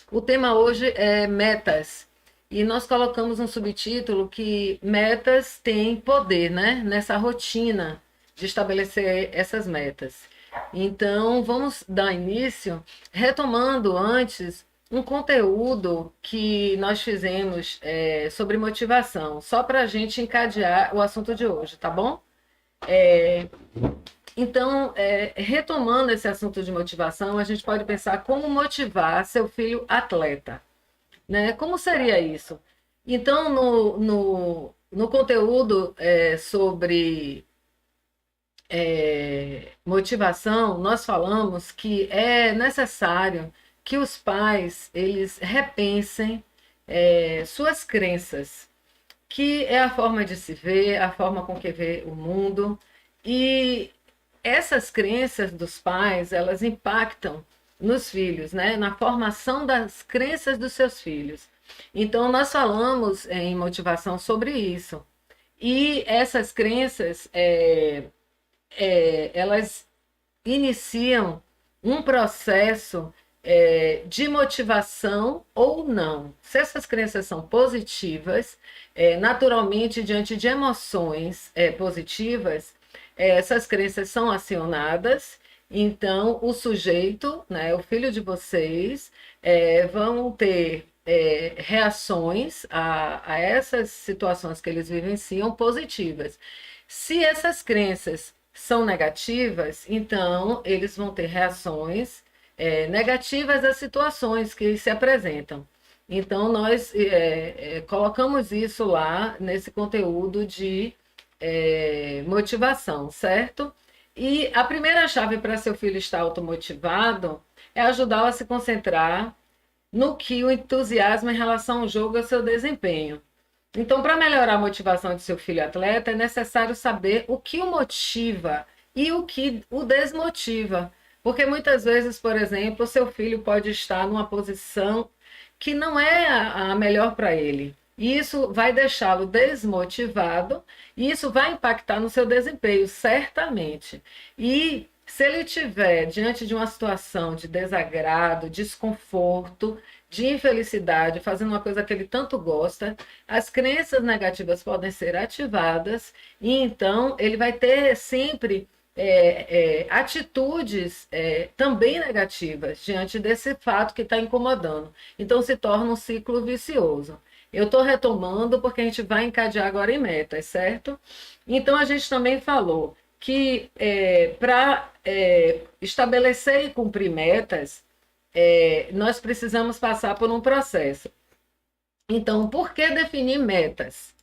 O tema hoje é metas. E nós colocamos um subtítulo que metas têm poder, né? Nessa rotina de estabelecer essas metas. Então, vamos dar início retomando antes um conteúdo que nós fizemos sobre motivação, só para a gente encadear o assunto de hoje, tá bom? Então, retomando esse assunto de motivação, a gente pode pensar como motivar seu filho atleta, né? Como seria isso? Então, no conteúdo sobre motivação, nós falamos que é necessário que os pais eles repensem suas crenças, que é a forma de se ver, a forma com que vê o mundo, e essas crenças dos pais, elas impactam nos filhos, né? Na formação das crenças dos seus filhos. Então, nós falamos em motivação sobre isso. E essas crenças, elas iniciam um processo de motivação ou não. Se essas crenças são positivas, naturalmente, diante de emoções positivas, essas crenças são acionadas, então o sujeito, né, o filho de vocês, vão ter reações a essas situações que eles vivenciam positivas. Se essas crenças são negativas, então eles vão ter reações negativas às situações que se apresentam. Então, nós colocamos isso lá nesse conteúdo de motivação, certo? E a primeira chave para seu filho estar automotivado é ajudá-lo a se concentrar no que o entusiasma em relação ao jogo e ao seu desempenho. Então, para melhorar a motivação de seu filho atleta, é necessário saber o que o motiva e o que o desmotiva. Porque muitas vezes, por exemplo, o seu filho pode estar numa posição que não é a melhor para ele. E isso vai deixá-lo desmotivado e isso vai impactar no seu desempenho, certamente. E se ele estiver diante de uma situação de desagrado, desconforto, de infelicidade, fazendo uma coisa que ele tanto gosta, as crenças negativas podem ser ativadas e então ele vai ter sempre atitudes também negativas diante desse fato que está incomodando. Então se torna um ciclo vicioso. Eu estou retomando porque a gente vai encadear agora em metas, certo? Então a gente também falou que para estabelecer e cumprir metas, nós precisamos passar por um processo. Então, por que definir metas?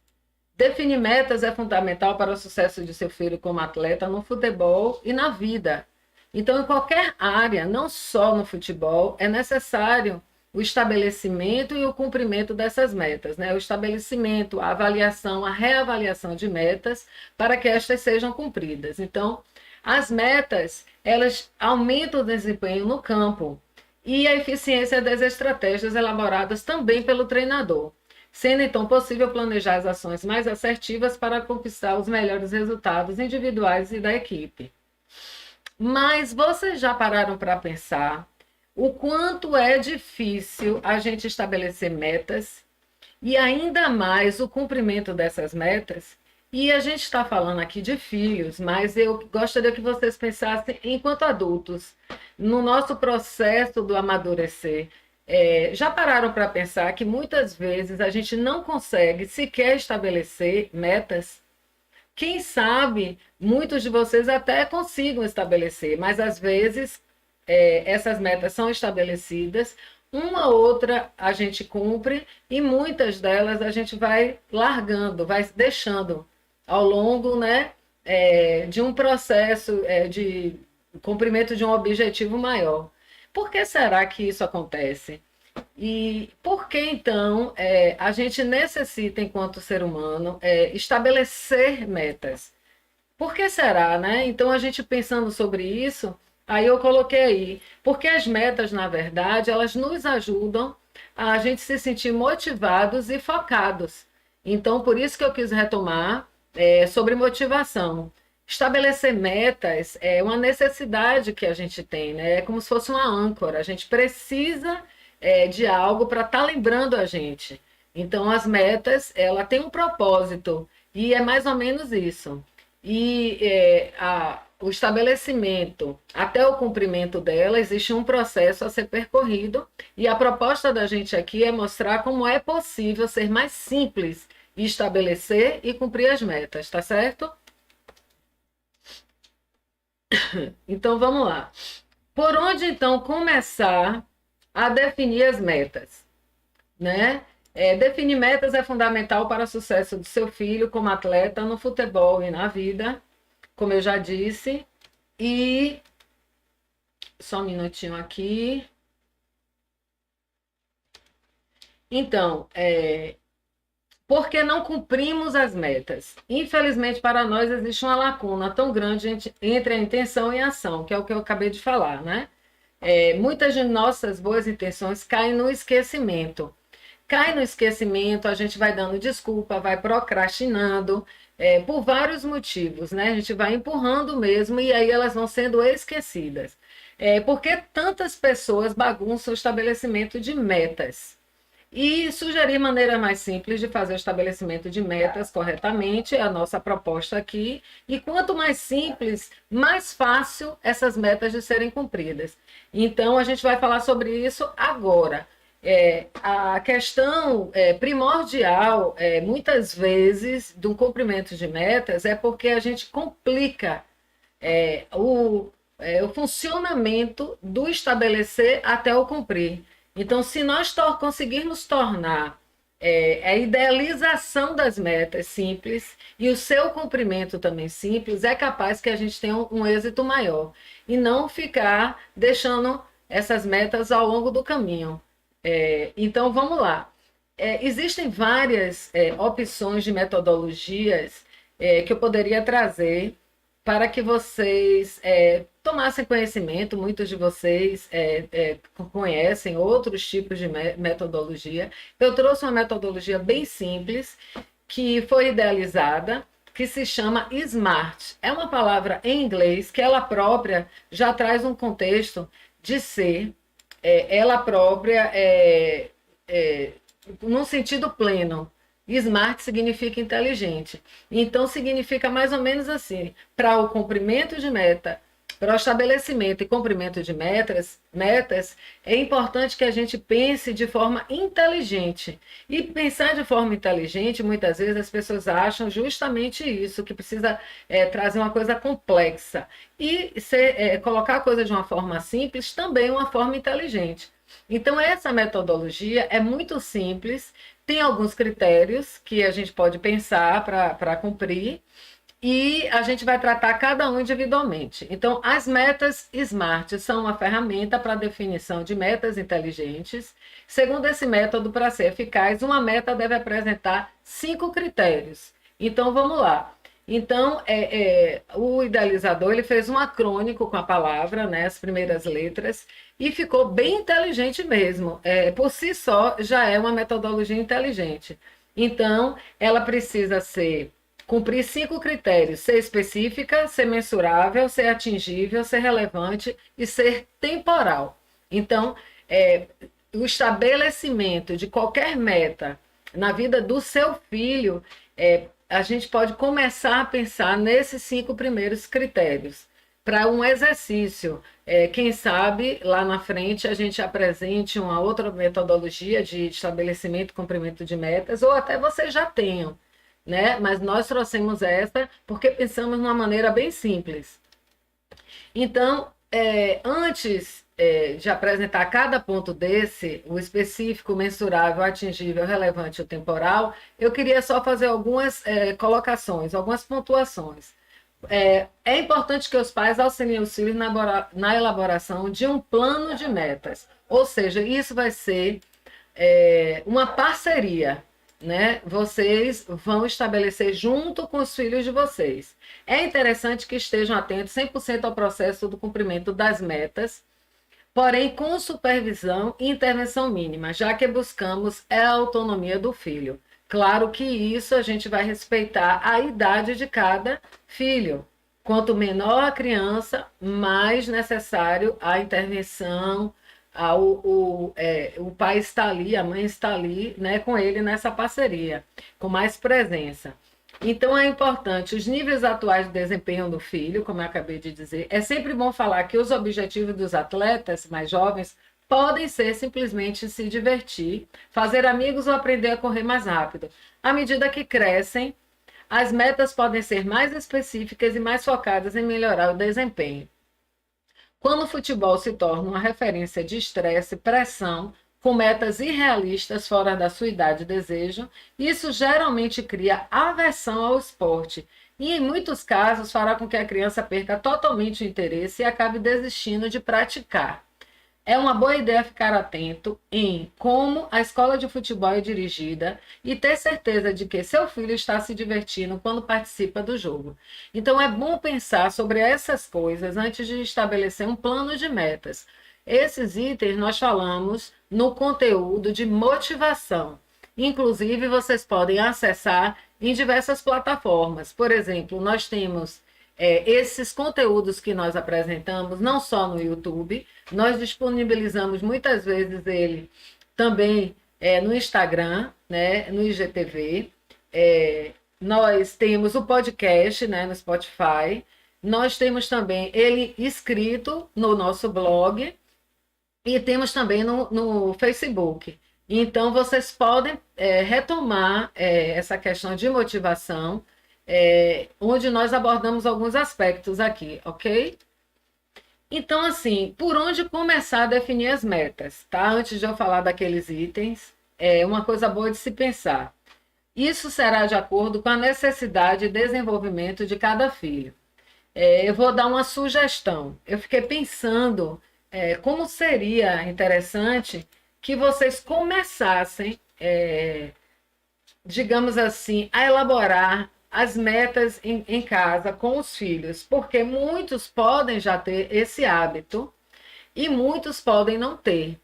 Definir metas é fundamental para o sucesso de seu filho como atleta no futebol e na vida. Então, em qualquer área, não só no futebol, é necessário o estabelecimento e o cumprimento dessas metas, né? O estabelecimento, a avaliação, a reavaliação de metas para que estas sejam cumpridas. Então, as metas, elas aumentam o desempenho no campo e a eficiência das estratégias elaboradas também pelo treinador, sendo então possível planejar as ações mais assertivas para conquistar os melhores resultados individuais e da equipe. Mas vocês já pararam para pensar o quanto é difícil a gente estabelecer metas e ainda mais o cumprimento dessas metas? E a gente está falando aqui de filhos, mas eu gostaria que vocês pensassem enquanto adultos, no nosso processo do amadurecer. Já pararam para pensar que muitas vezes a gente não consegue sequer estabelecer metas? Quem sabe muitos de vocês até consigam estabelecer, mas às vezes essas metas são estabelecidas, uma outra a gente cumpre e muitas delas a gente vai largando, vai deixando ao longo, né, de um processo de cumprimento de um objetivo maior. Por que será que isso acontece? E por que então a gente necessita, enquanto ser humano, estabelecer metas? Por que será, né? Então, a gente pensando sobre isso, aí eu coloquei aí, porque as metas, na verdade, elas nos ajudam a gente se sentir motivados e focados. Então, por isso que eu quis retomar sobre motivação. Estabelecer metas é uma necessidade que a gente tem, né? É como se fosse uma âncora. A gente precisa de algo para estar lembrando a gente. Então, as metas, ela tem um propósito, e é mais ou menos isso. E o estabelecimento até o cumprimento dela, existe um processo a ser percorrido, e a proposta da gente aqui é mostrar como é possível ser mais simples e estabelecer e cumprir as metas, tá certo? Então, vamos lá. Por onde, então, começar a definir as metas, né? Definir metas é fundamental para o sucesso do seu filho como atleta no futebol e na vida, como eu já disse. E só um minutinho aqui. Então, por que não cumprimos as metas? Infelizmente, para nós, existe uma lacuna tão grande entre a intenção e a ação, que é o que eu acabei de falar, né? Muitas de nossas boas intenções caem no esquecimento. Cai no esquecimento, a gente vai dando desculpa, vai procrastinando, por vários motivos, né? A gente vai empurrando mesmo e aí elas vão sendo esquecidas. Por que tantas pessoas bagunçam o estabelecimento de metas? E sugerir maneira mais simples de fazer o estabelecimento de metas corretamente, é a nossa proposta aqui. E quanto mais simples, mais fácil essas metas de serem cumpridas. Então, a gente vai falar sobre isso agora. A questão primordial, muitas vezes, do cumprimento de metas é porque a gente complica o funcionamento do estabelecer até o cumprir. Então, se nós conseguirmos tornar a idealização das metas simples e o seu cumprimento também simples, é capaz que a gente tenha um êxito maior. E não ficar deixando essas metas ao longo do caminho. Então, vamos lá. Existem várias opções de metodologias que eu poderia trazer para que vocês tomassem conhecimento. Muitos de vocês conhecem outros tipos de metodologia. Eu trouxe uma metodologia bem simples, que foi idealizada, que se chama SMART. É uma palavra em inglês que ela própria já traz um contexto de ser, ela própria, num sentido pleno. Smart significa inteligente. Então, significa mais ou menos assim: para o cumprimento de meta, para o estabelecimento e cumprimento de metas, é importante que a gente pense de forma inteligente. E pensar de forma inteligente, muitas vezes as pessoas acham justamente isso, que precisa trazer uma coisa complexa. E colocar a coisa de uma forma simples também é uma forma inteligente. Então, essa metodologia é muito simples, tem alguns critérios que a gente pode pensar para cumprir, e a gente vai tratar cada um individualmente. Então, as metas SMART são uma ferramenta para definição de metas inteligentes. Segundo esse método, para ser eficaz, uma meta deve apresentar 5 critérios. Então, vamos lá. Então, o idealizador ele fez um acrônico com a palavra, né, as primeiras letras, e ficou bem inteligente mesmo. Por si só, já é uma metodologia inteligente. Então, ela precisa cumprir 5 critérios: ser específica, ser mensurável, ser atingível, ser relevante e ser temporal. Então, o estabelecimento de qualquer meta na vida do seu filho, a gente pode começar a pensar nesses 5 primeiros critérios. Para um exercício, quem sabe lá na frente a gente apresente uma outra metodologia de estabelecimento e cumprimento de metas, ou até vocês já tenham, né? Mas nós trouxemos essa porque pensamos de uma maneira bem simples. Então, antes de apresentar cada ponto desse, o específico, mensurável, atingível, relevante e o temporal, eu queria só fazer algumas colocações, algumas pontuações. É importante que os pais auxiliem os filhos na elaboração de um plano de metas, ou seja, isso vai ser uma parceria, né? Vocês vão estabelecer junto com os filhos de vocês. É interessante que estejam atentos 100% ao processo do cumprimento das metas, porém com supervisão e intervenção mínima, já que buscamos a autonomia do filho. Claro que isso a gente vai respeitar a idade de cada filho. Quanto menor a criança, mais necessário a intervenção, o pai está ali, a mãe está ali, né, com ele nessa parceria, com mais presença. Então é importante os níveis atuais de desempenho do filho, como eu acabei de dizer. É sempre bom falar que os objetivos dos atletas mais jovens podem ser simplesmente se divertir, fazer amigos ou aprender a correr mais rápido. À medida que crescem, as metas podem ser mais específicas e mais focadas em melhorar o desempenho. Quando o futebol se torna uma referência de estresse, pressão, com metas irrealistas fora da sua idade e desejo, isso geralmente cria aversão ao esporte e, em muitos casos, fará com que a criança perca totalmente o interesse e acabe desistindo de praticar. É uma boa ideia ficar atento em como a escola de futebol é dirigida e ter certeza de que seu filho está se divertindo quando participa do jogo. Então é bom pensar sobre essas coisas antes de estabelecer um plano de metas. Esses itens nós falamos no conteúdo de motivação. Inclusive, vocês podem acessar em diversas plataformas. Por exemplo, nós temos esses conteúdos que nós apresentamos, não só no YouTube, nós disponibilizamos muitas vezes ele também no Instagram, né, no IGTV. Nós temos o podcast, né, no Spotify. Nós temos também ele escrito no nosso blog e temos também no Facebook. Então, vocês podem retomar essa questão de motivação, onde nós abordamos alguns aspectos aqui, ok? Então, assim, por onde começar a definir as metas, tá? Antes de eu falar daqueles itens, é uma coisa boa de se pensar. Isso será de acordo com a necessidade e desenvolvimento de cada filho. Eu vou dar uma sugestão. Eu fiquei pensando como seria interessante que vocês começassem, digamos assim, a elaborar as metas em casa com os filhos, porque muitos podem já ter esse hábito e muitos podem não ter.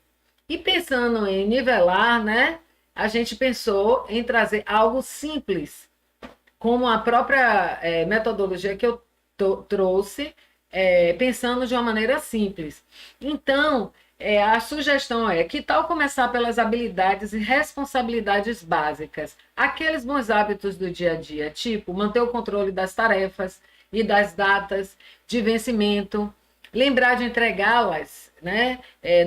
E pensando em nivelar, né, a gente pensou em trazer algo simples, como a própria metodologia que eu trouxe, pensando de uma maneira simples. Então, a sugestão é: que tal começar pelas habilidades e responsabilidades básicas? Aqueles bons hábitos do dia a dia, tipo manter o controle das tarefas e das datas de vencimento, lembrar de entregá-las, né?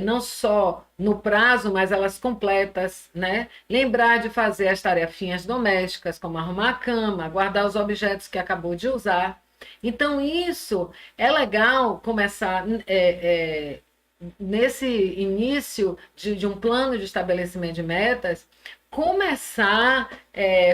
Não só no prazo, mas elas completas, né? Lembrar de fazer as tarefinhas domésticas, como arrumar a cama, guardar os objetos que acabou de usar. Então, isso é legal começar nesse início de um plano de estabelecimento de metas, começar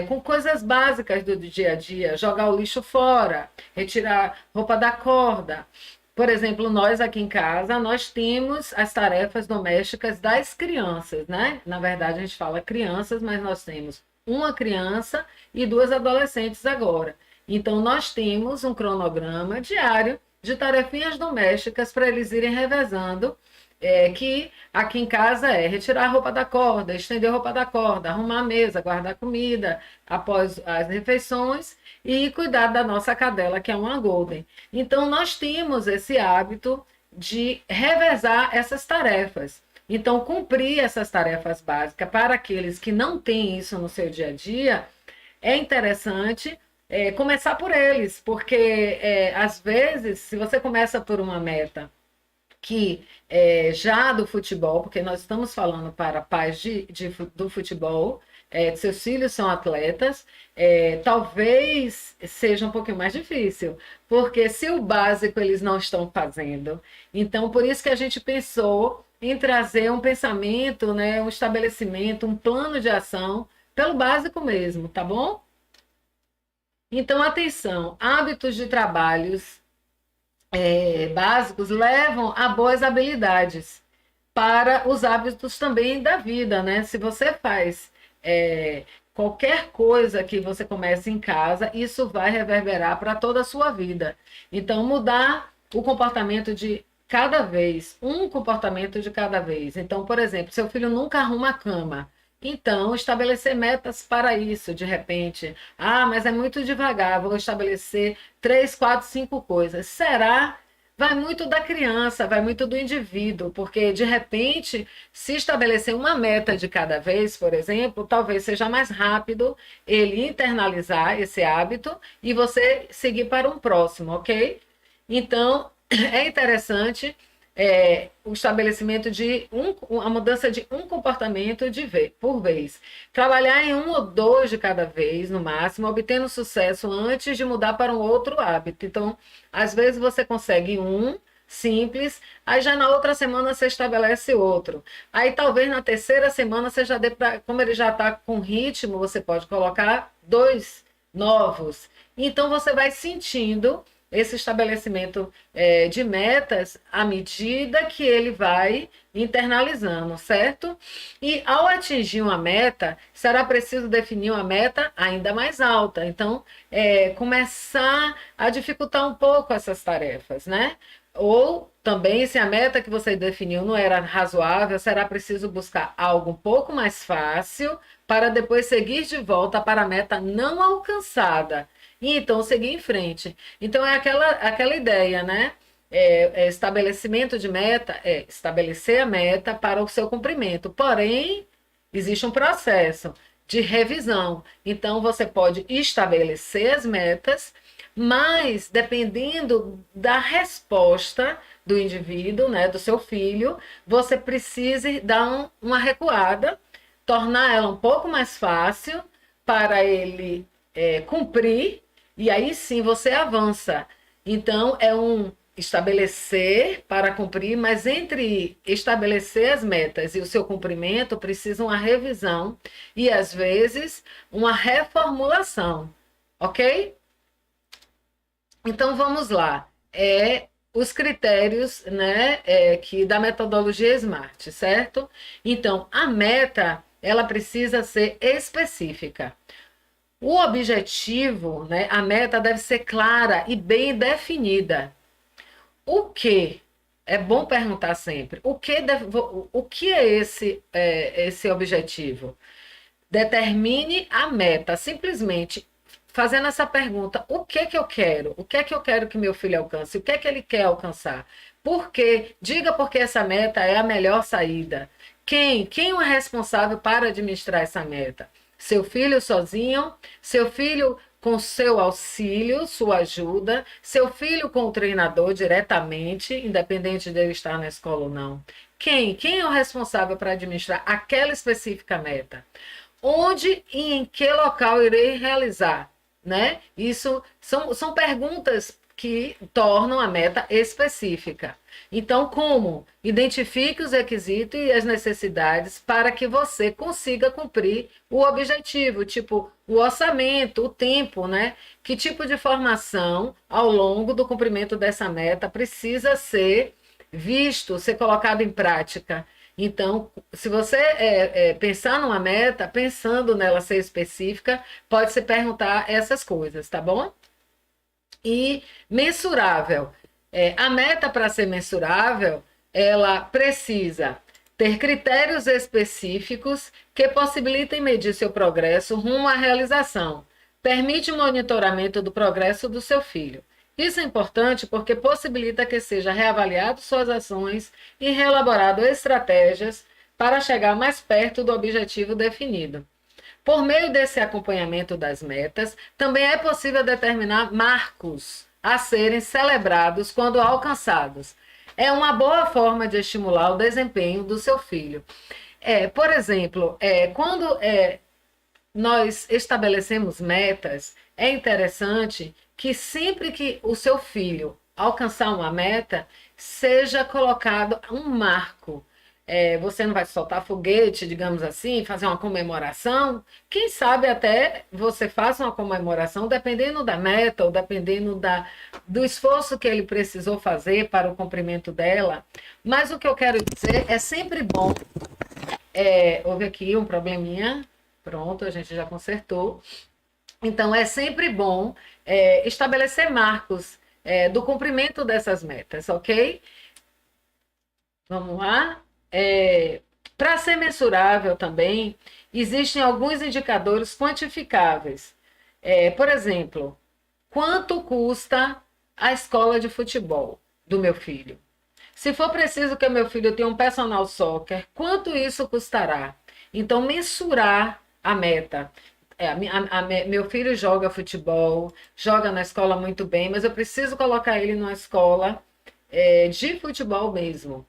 com coisas básicas do dia a dia, jogar o lixo fora, retirar roupa da corda. Por exemplo, nós aqui em casa, nós temos as tarefas domésticas das crianças, né? Na verdade, a gente fala crianças, mas nós temos uma criança e duas adolescentes agora. Então, nós temos um cronograma diário de tarefinhas domésticas para eles irem revezando, que aqui em casa é retirar a roupa da corda, estender a roupa da corda, arrumar a mesa, guardar comida após as refeições e cuidar da nossa cadela, que é uma Golden. Então, nós temos esse hábito de revezar essas tarefas. Então, cumprir essas tarefas básicas para aqueles que não têm isso no seu dia a dia, é interessante começar por eles, porque às vezes, se você começa por uma meta que já do futebol, porque nós estamos falando para pais do futebol, seus filhos são atletas, talvez seja um pouquinho mais difícil, porque se o básico eles não estão fazendo, então por isso que a gente pensou em trazer um pensamento, né, um estabelecimento, um plano de ação pelo básico mesmo, tá bom? Então, atenção, hábitos de trabalhos básicos levam a boas habilidades para os hábitos também da vida, né? Se você faz qualquer coisa que você comece em casa, isso vai reverberar para toda a sua vida. Então, mudar o comportamento de cada vez, um comportamento de cada vez. Então, por exemplo, seu filho nunca arruma a cama. Então, estabelecer metas para isso, de repente. Ah, mas é muito devagar, vou estabelecer 3, 4, 5 coisas. Será? Vai muito da criança, vai muito do indivíduo, porque de repente, se estabelecer uma meta de cada vez, por exemplo, talvez seja mais rápido ele internalizar esse hábito e você seguir para um próximo, ok? Então, é interessante o estabelecimento de a mudança de um comportamento por vez. Trabalhar em um ou dois de cada vez, no máximo, obtendo sucesso antes de mudar para um outro hábito. Então, às vezes você consegue um simples, aí já na outra semana você estabelece outro. Aí talvez na terceira semana você já dê pra, como ele já está com ritmo, você pode colocar dois novos. Então você vai sentindo esse estabelecimento de metas à medida que ele vai internalizando, certo? E ao atingir uma meta, será preciso definir uma meta ainda mais alta. Então, começar a dificultar um pouco essas tarefas, né? Ou também, se a meta que você definiu não era razoável, será preciso buscar algo um pouco mais fácil para depois seguir de volta para a meta não alcançada. E então seguir em frente. Então é aquela ideia, né? Estabelecimento de meta é estabelecer a meta para o seu cumprimento. Porém, existe um processo de revisão. Então você pode estabelecer as metas, mas dependendo da resposta do indivíduo, né, do seu filho, você precisa dar uma recuada, tornar ela um pouco mais fácil para ele cumprir, e aí sim você avança. Então, é um estabelecer para cumprir, mas entre estabelecer as metas e o seu cumprimento, precisa uma revisão e, às vezes, uma reformulação, ok? Então, vamos lá. Os critérios, né, que da metodologia SMART, certo? Então, a meta, ela precisa ser específica. O objetivo, né, a meta deve ser clara e bem definida. O que? É bom perguntar sempre. O que é esse objetivo? Determine a meta. Simplesmente fazendo essa pergunta: o que que eu quero? O que é que eu quero que meu filho alcance? O que é que ele quer alcançar? Por quê? Diga porque essa meta é a melhor saída. Quem? Quem é responsável para administrar essa meta? Seu filho sozinho? Seu filho com seu auxílio, sua ajuda? Seu filho com o treinador diretamente, independente dele estar na escola ou não? Quem? Quem é o responsável para administrar aquela específica meta? Onde e em que local irei realizar? Né? Isso são perguntas que tornam a meta específica. Então, como? Identifique os requisitos e as necessidades para que você consiga cumprir o objetivo, tipo o orçamento, o tempo, né? Que tipo de formação ao longo do cumprimento dessa meta precisa ser visto, ser colocado em prática. Então, se você pensar numa meta, pensando nela ser específica, pode se perguntar essas coisas, tá bom? E mensurável. A meta, para ser mensurável, ela precisa ter critérios específicos que possibilitem medir seu progresso rumo à realização. Permite o monitoramento do progresso do seu filho. Isso é importante porque possibilita que seja reavaliado suas ações e reelaborado estratégias para chegar mais perto do objetivo definido. Por meio desse acompanhamento das metas, também é possível determinar marcos a serem celebrados quando alcançados. É uma boa forma de estimular o desempenho do seu filho. Por exemplo, quando nós estabelecemos metas, é interessante que sempre que o seu filho alcançar uma meta, seja colocado um marco. Você não vai soltar foguete, digamos assim, fazer uma comemoração. Quem sabe até você faça uma comemoração, dependendo da meta ou dependendo do esforço que ele precisou fazer para o cumprimento dela. Mas o que eu quero dizer é sempre bom. Houve aqui um probleminha. Pronto, a gente já consertou. Então, é sempre bom estabelecer marcos do cumprimento dessas metas, ok? Vamos lá? Para ser mensurável também, existem alguns indicadores quantificáveis. Por exemplo, quanto custa a escola de futebol? do meu filho? Se for preciso que o meu filho tenha um personal soccer, quanto isso custará? Então, mensurar a meta. Meu filho joga futebol, joga na escola muito bem, mas eu preciso colocar ele numa escola de futebol mesmo.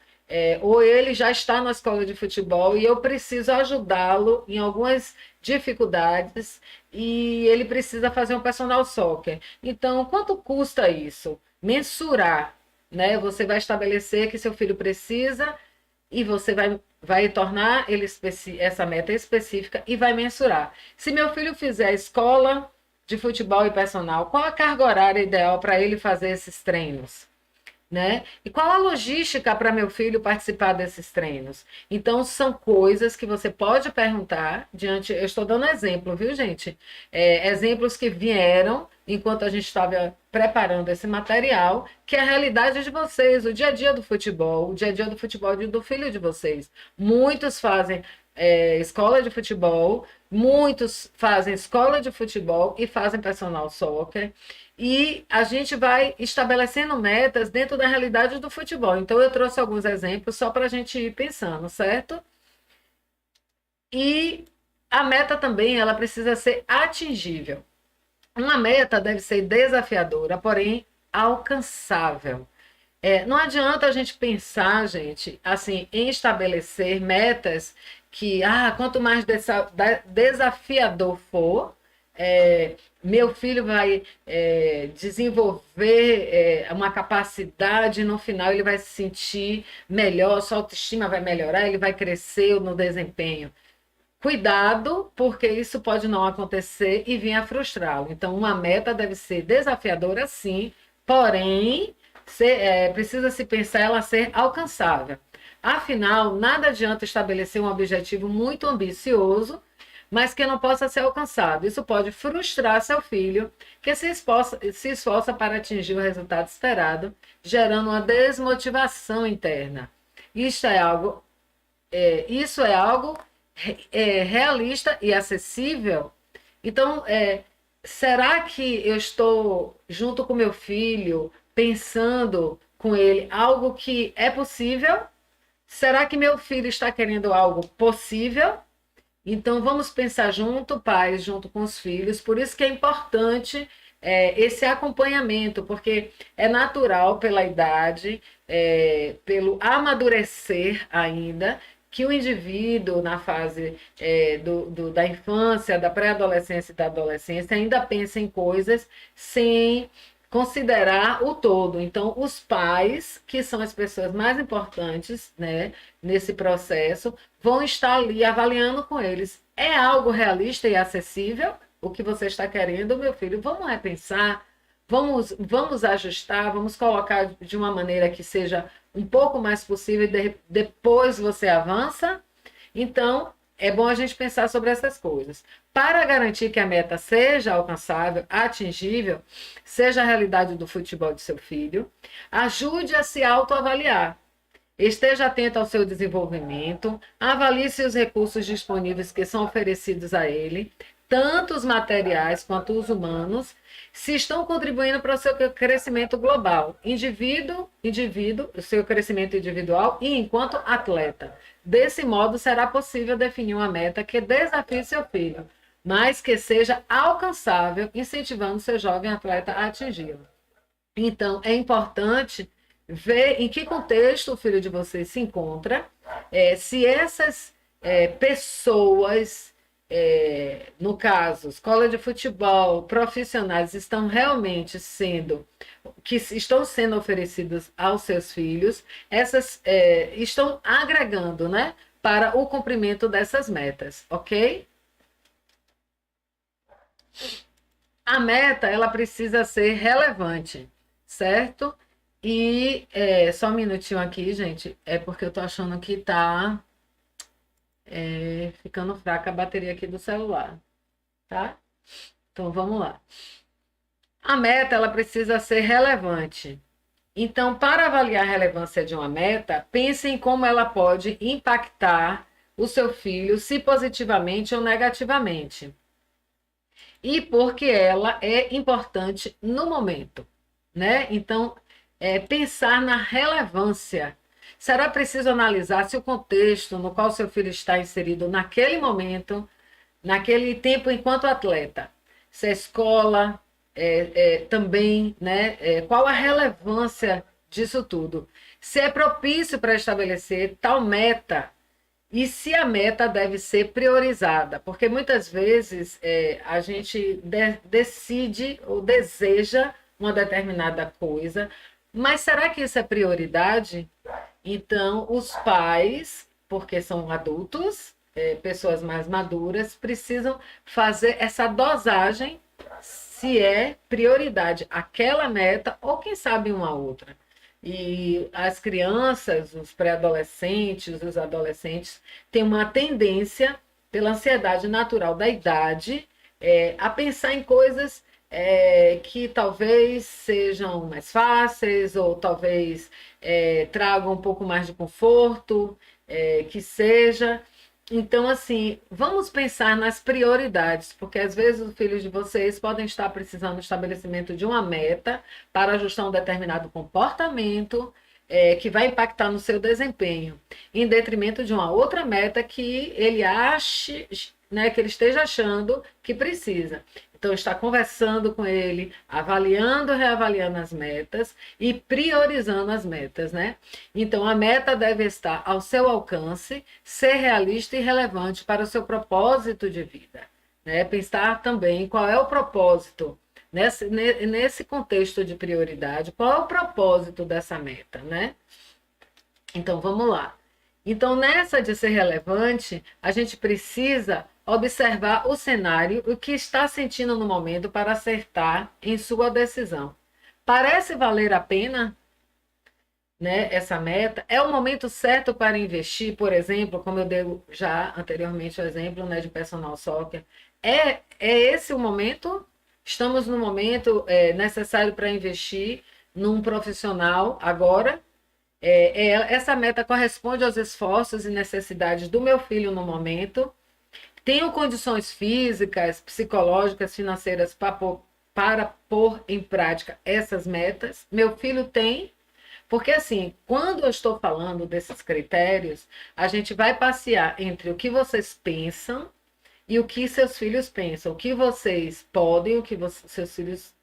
Ou ele já está na escola de futebol e eu preciso ajudá-lo em algumas dificuldades e ele precisa fazer um personal soccer. Então, quanto custa isso? Mensurar, né? Você vai estabelecer que seu filho precisa e você vai tornar ele essa meta específica e vai mensurar. Se meu filho fizer escola de futebol e personal, qual a carga horária ideal para ele fazer esses treinos? Né? E qual a logística para meu filho participar desses treinos? Então, são coisas que você pode perguntar diante. Eu estou dando exemplo, viu, gente? Exemplos que vieram enquanto a gente estava preparando esse material, que é a realidade de vocês, o dia a dia do futebol, o dia a dia do futebol do filho de vocês. Muitos fazem escola de futebol, muitos fazem escola de futebol e fazem personal soccer. E a gente vai estabelecendo metas dentro da realidade do futebol. Então, eu trouxe alguns exemplos só para a gente ir pensando, certo? E a meta também, ela precisa ser atingível. Uma meta deve ser desafiadora, porém alcançável. Não adianta a gente pensar, gente, assim, em estabelecer metas que, quanto mais desafiador for, meu filho vai desenvolver uma capacidade, no final ele vai se sentir melhor, sua autoestima vai melhorar, ele vai crescer no desempenho. Cuidado, porque isso pode não acontecer e vir a frustrá-lo. Então, uma meta deve ser desafiadora, sim, porém, precisa se pensar ela ser alcançável. Afinal, nada adianta estabelecer um objetivo muito ambicioso, mas que não possa ser alcançado. Isso pode frustrar seu filho, que se esforça para atingir o resultado esperado, gerando uma desmotivação interna. Isso é algo realista e acessível? Então, será que eu estou junto com meu filho, pensando com ele algo que é possível? Será que meu filho está querendo algo possível? Então, vamos pensar junto, pais, junto com os filhos. Por isso que é importante esse acompanhamento, porque é natural pela idade, pelo amadurecer ainda, que o indivíduo, na fase da infância, da pré-adolescência e da adolescência, ainda pensa em coisas sem considerar o todo. Então, os pais, que são as pessoas mais importantes, né, nesse processo, vão estar ali avaliando com eles. É algo realista e acessível o que você está querendo, meu filho? Vamos repensar, vamos ajustar, vamos colocar de uma maneira que seja um pouco mais possível e depois você avança. Então, é bom a gente pensar sobre essas coisas. Para garantir que a meta seja alcançável, atingível, seja a realidade do futebol de seu filho, ajude a se autoavaliar. Esteja atento ao seu desenvolvimento, avalie se os recursos disponíveis que são oferecidos a ele, tanto os materiais quanto os humanos, se estão contribuindo para o seu crescimento global, indivíduo, o seu crescimento individual e enquanto atleta. Desse modo, será possível definir uma meta que desafie seu filho, mas que seja alcançável, incentivando seu jovem atleta a atingi-la. Então, é importante ver em que contexto o filho de vocês se encontra, se essas pessoas, no caso, escola de futebol, profissionais, estão realmente estão sendo oferecidos aos seus filhos, estão agregando, né, para o cumprimento dessas metas, ok? A meta, ela precisa ser relevante, certo? E só um minutinho aqui, gente, é porque eu tô achando que tá ficando fraca a bateria aqui do celular, tá? Então, vamos lá. A meta, ela precisa ser relevante. Então, para avaliar a relevância de uma meta, pense em como ela pode impactar o seu filho, se positivamente ou negativamente. E porque ela é importante no momento, né? Então, pensar na relevância. Será preciso analisar se o contexto no qual seu filho está inserido naquele momento, naquele tempo enquanto atleta, se a escola também, né? Qual a relevância disso tudo? Se é propício para estabelecer tal meta e se a meta deve ser priorizada, porque muitas vezes a gente decide ou deseja uma determinada coisa, mas será que isso é prioridade? Então, os pais, porque são adultos, pessoas mais maduras, precisam fazer essa dosagem se é prioridade aquela meta ou, quem sabe, uma outra. E as crianças, os pré-adolescentes, os adolescentes, têm uma tendência, pela ansiedade natural da idade, a pensar em coisas que talvez sejam mais fáceis ou talvez tragam um pouco mais de conforto, que seja. Então, assim, vamos pensar nas prioridades, porque às vezes os filhos de vocês podem estar precisando do estabelecimento de uma meta para ajustar um determinado comportamento, que vai impactar no seu desempenho, em detrimento de uma outra meta que ele ache, né, que ele esteja achando que precisa. Então, está conversando com ele, avaliando, reavaliando as metas e priorizando as metas, né? Então, a meta deve estar ao seu alcance, ser realista e relevante para o seu propósito de vida, né? Pensar também qual é o propósito nesse contexto de prioridade, qual é o propósito dessa meta, né? Então, vamos lá. Então, nessa de ser relevante, a gente precisa observar o cenário, o que está sentindo no momento para acertar em sua decisão. Parece valer a pena, né, essa meta? É o momento certo para investir, por exemplo, como eu dei já anteriormente o exemplo, né, de personal soccer. É esse o momento? Estamos no momento necessário para investir num profissional agora? Essa meta corresponde aos esforços e necessidades do meu filho no momento. Tenho condições físicas, psicológicas, financeiras para pôr em prática essas metas. Meu filho tem, porque assim, quando eu estou falando desses critérios, a gente vai passear entre o que vocês pensam e o que seus filhos pensam, o que vocês podem, o que seus filhos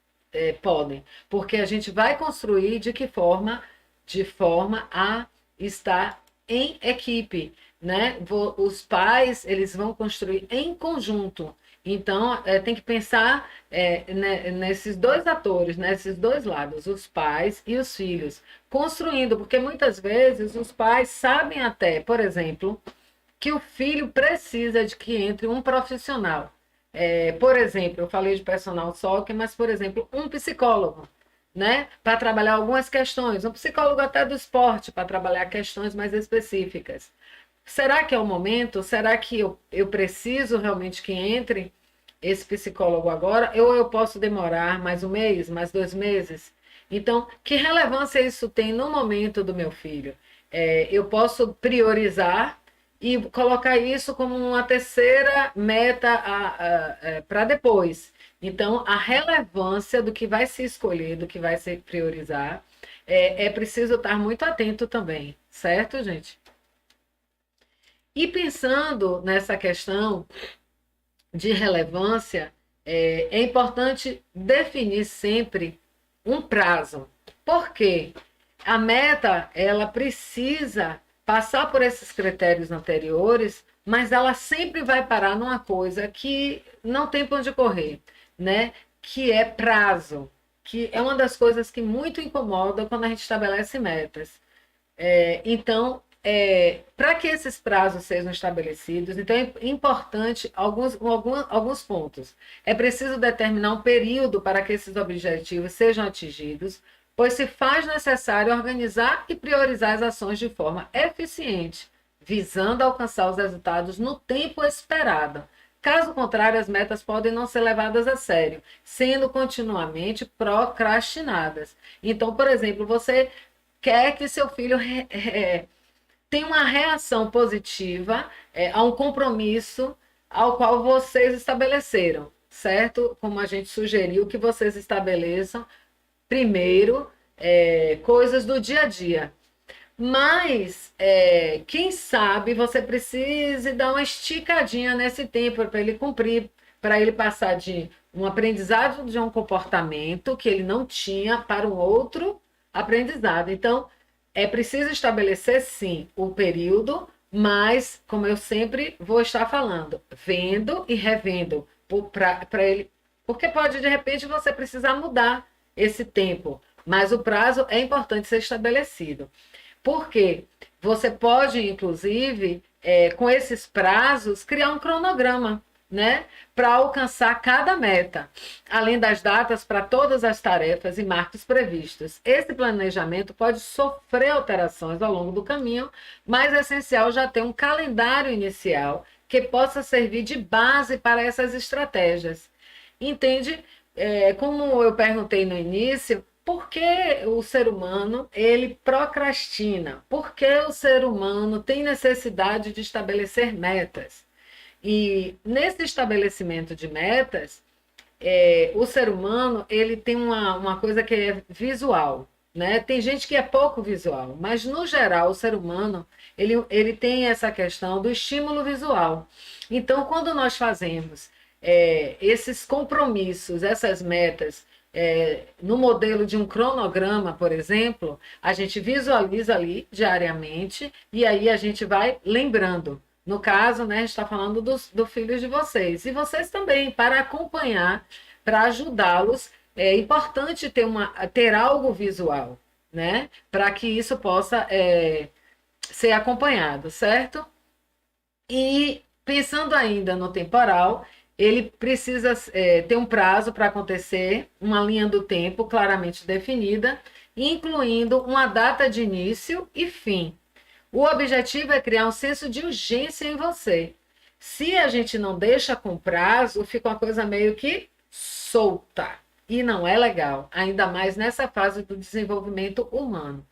podem, porque a gente vai construir de que forma, de forma a estar em equipe, né? Os pais eles vão construir em conjunto. Então tem que pensar nesses dois atores, nesses dois lados, os pais e os filhos, construindo, porque muitas vezes os pais sabem até, por exemplo, que o filho precisa de que entre um profissional. Por exemplo, eu falei de personal soccer, mas, por exemplo, um psicólogo, né? Para trabalhar algumas questões, um psicólogo até do esporte, para trabalhar questões mais específicas. Será que é o momento? Será que eu preciso realmente que entre esse psicólogo agora? Ou eu posso demorar mais um mês, mais 2 meses? Então, que relevância isso tem no momento do meu filho? Eu posso priorizar e colocar isso como uma terceira meta para depois. Então, a relevância do que vai se escolher, do que vai se priorizar, é preciso estar muito atento também, certo, gente? E pensando nessa questão de relevância, é importante definir sempre um prazo. Por quê? A meta, ela precisa passar por esses critérios anteriores, mas ela sempre vai parar numa coisa que não tem para onde correr, né? Que é prazo, que é uma das coisas que muito incomoda quando a gente estabelece metas. Então, para que esses prazos sejam estabelecidos, então é importante alguns pontos. É preciso determinar um período para que esses objetivos sejam atingidos, pois se faz necessário organizar e priorizar as ações de forma eficiente, visando alcançar os resultados no tempo esperado. Caso contrário, as metas podem não ser levadas a sério, sendo continuamente procrastinadas. Então, por exemplo, você quer que seu filho tenha uma reação positiva a um compromisso ao qual vocês estabeleceram, certo? Como a gente sugeriu que vocês estabeleçam primeiro coisas do dia a dia. Mas, quem sabe você precise dar uma esticadinha nesse tempo para ele cumprir, para ele passar de um aprendizado de um comportamento que ele não tinha para um outro aprendizado. Então, é preciso estabelecer, sim, o período, mas, como eu sempre vou estar falando, vendo e revendo para ele, porque pode, de repente, você precisar mudar esse tempo, mas o prazo é importante ser estabelecido. Porque você pode, inclusive, com esses prazos, criar um cronograma, né, para alcançar cada meta, além das datas para todas as tarefas e marcos previstos. Esse planejamento pode sofrer alterações ao longo do caminho, mas é essencial já ter um calendário inicial que possa servir de base para essas estratégias. Entende? Como eu perguntei no início, por que o ser humano ele procrastina? Por que o ser humano tem necessidade de estabelecer metas? E nesse estabelecimento de metas, o ser humano ele tem uma coisa que é visual, né? Tem gente que é pouco visual, mas no geral o ser humano ele tem essa questão do estímulo visual. Então, quando nós fazemos esses compromissos, essas metas, no modelo de um cronograma, por exemplo, a gente visualiza ali diariamente e aí a gente vai lembrando. No caso, né, a gente está falando do filho de vocês. E vocês também, para acompanhar, para ajudá-los, é importante ter algo visual, né? Para que isso possa ser acompanhado, certo? E pensando ainda no temporal, ele precisa ter um prazo para acontecer, uma linha do tempo claramente definida, incluindo uma data de início e fim. O objetivo é criar um senso de urgência em você. Se a gente não deixa com prazo, fica uma coisa meio que solta. E não é legal, ainda mais nessa fase do desenvolvimento humano.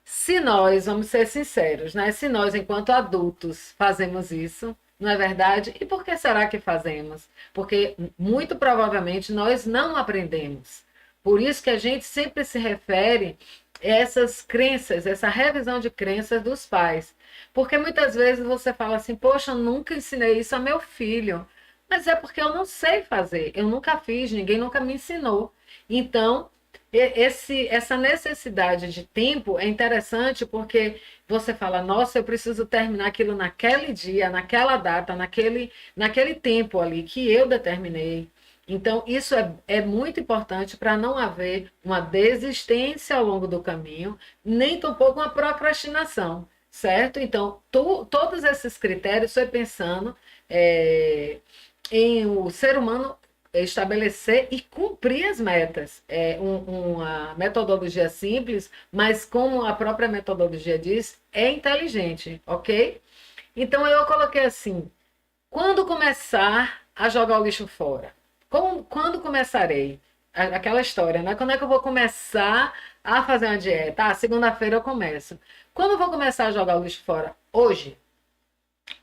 Se nós, vamos ser sinceros, né? Se nós, enquanto adultos, fazemos isso, não é verdade? E por que será que fazemos? Porque muito provavelmente nós não aprendemos. Por isso que a gente sempre se refere a essas crenças, essa revisão de crenças dos pais. Porque muitas vezes você fala assim, poxa, eu nunca ensinei isso a meu filho. Mas é porque eu não sei fazer, eu nunca fiz, ninguém nunca me ensinou. Então, essa necessidade de tempo é interessante porque você fala, nossa, eu preciso terminar aquilo naquele dia, naquela data, naquele tempo ali que eu determinei. Então, isso é muito importante para não haver uma desistência ao longo do caminho, nem tampouco uma procrastinação, certo? Então, todos esses critérios foi pensando em o ser humano estabelecer e cumprir as metas. Uma metodologia simples, mas como a própria metodologia diz, é inteligente, ok? Então eu coloquei assim: quando começar a jogar o lixo fora? Quando começarei? Aquela história, né? Quando é que eu vou começar a fazer uma dieta? Ah, segunda-feira eu começo. Quando eu vou começar a jogar o lixo fora? Hoje,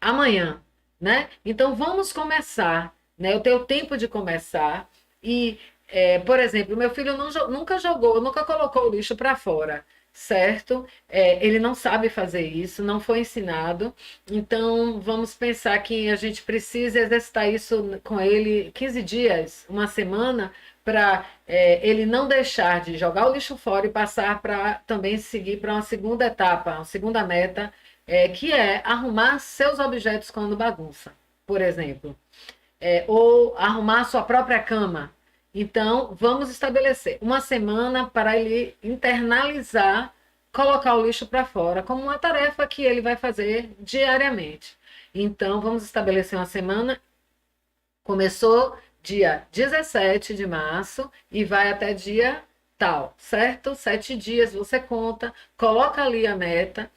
amanhã, né? Então vamos começar, né? Eu tenho tempo de começar e, por exemplo, meu filho nunca jogou, nunca colocou o lixo para fora, certo? Ele não sabe fazer isso, não foi ensinado. Então vamos pensar que a gente precisa exercitar isso com ele 15 dias, uma semana, para ele não deixar de jogar o lixo fora e passar para também seguir para uma segunda etapa, uma segunda meta, que é arrumar seus objetos quando bagunça, por exemplo, ou arrumar sua própria cama. Então, vamos estabelecer uma semana para ele internalizar, colocar o lixo para fora, como uma tarefa que ele vai fazer diariamente. Então, vamos estabelecer uma semana. Começou dia 17 de março e vai até dia tal, certo? 7 dias você conta, coloca ali a meta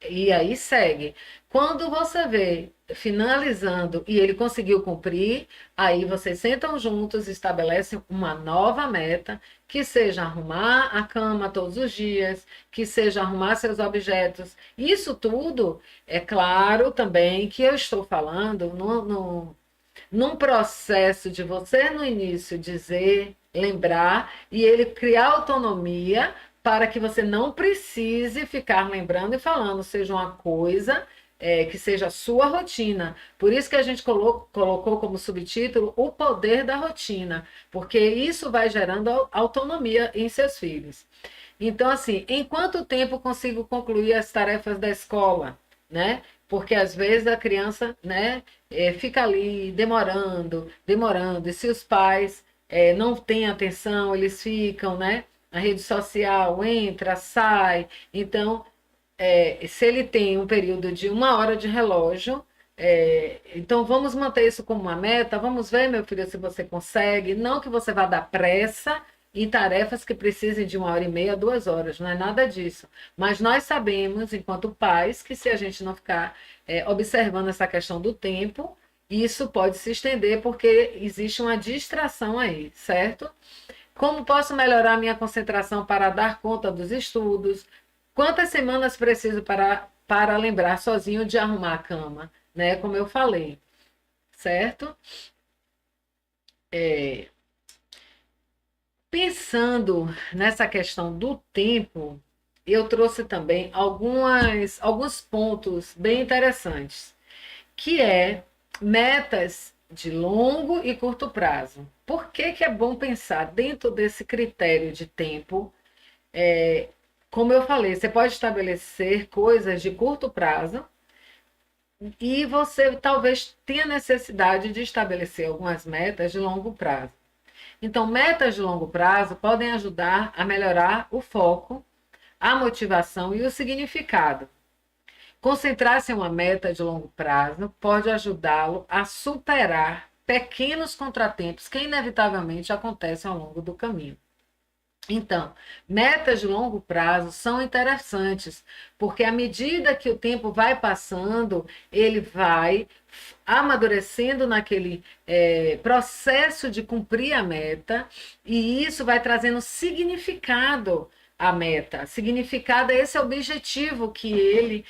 e aí segue. Quando você vê finalizando e ele conseguiu cumprir, aí vocês sentam juntos e estabelecem uma nova meta, que seja arrumar a cama todos os dias, que seja arrumar seus objetos. Isso tudo, é claro também que eu estou falando num processo de você no início dizer, lembrar e ele criar autonomia para que você não precise ficar lembrando e falando, seja uma coisa que seja a sua rotina. Por isso que a gente colocou como subtítulo o poder da rotina, porque isso vai gerando autonomia em seus filhos. Então, assim, em quanto tempo consigo concluir as tarefas da escola, né? Porque às vezes a criança, né, fica ali demorando, demorando, e se os pais não têm atenção, eles ficam, né? A rede social entra, sai. Então, se ele tem um período de 1 hora de relógio, então vamos manter isso como uma meta. Vamos ver, meu filho, se você consegue. Não que você vá dar pressa em tarefas que precisem de 1 hora e meia, 2 horas, não é nada disso. Mas nós sabemos, enquanto pais, que se a gente não ficar observando essa questão do tempo, isso pode se estender porque existe uma distração aí, certo? Como posso melhorar minha concentração para dar conta dos estudos? Quantas semanas preciso para lembrar sozinho de arrumar a cama? Né? Como eu falei, certo? Pensando nessa questão do tempo, eu trouxe também alguns pontos bem interessantes, que é metas de longo e curto prazo. Por que que é bom pensar dentro desse critério de tempo? Como eu falei, você pode estabelecer coisas de curto prazo e você talvez tenha necessidade de estabelecer algumas metas de longo prazo. Então, metas de longo prazo podem ajudar a melhorar o foco, a motivação e o significado. Concentrar-se em uma meta de longo prazo pode ajudá-lo a superar pequenos contratempos que inevitavelmente acontecem ao longo do caminho. Então, metas de longo prazo são interessantes, porque à medida que o tempo vai passando, ele vai amadurecendo naquele processo de cumprir a meta, e isso vai trazendo significado à meta. Significado é esse objetivo que ele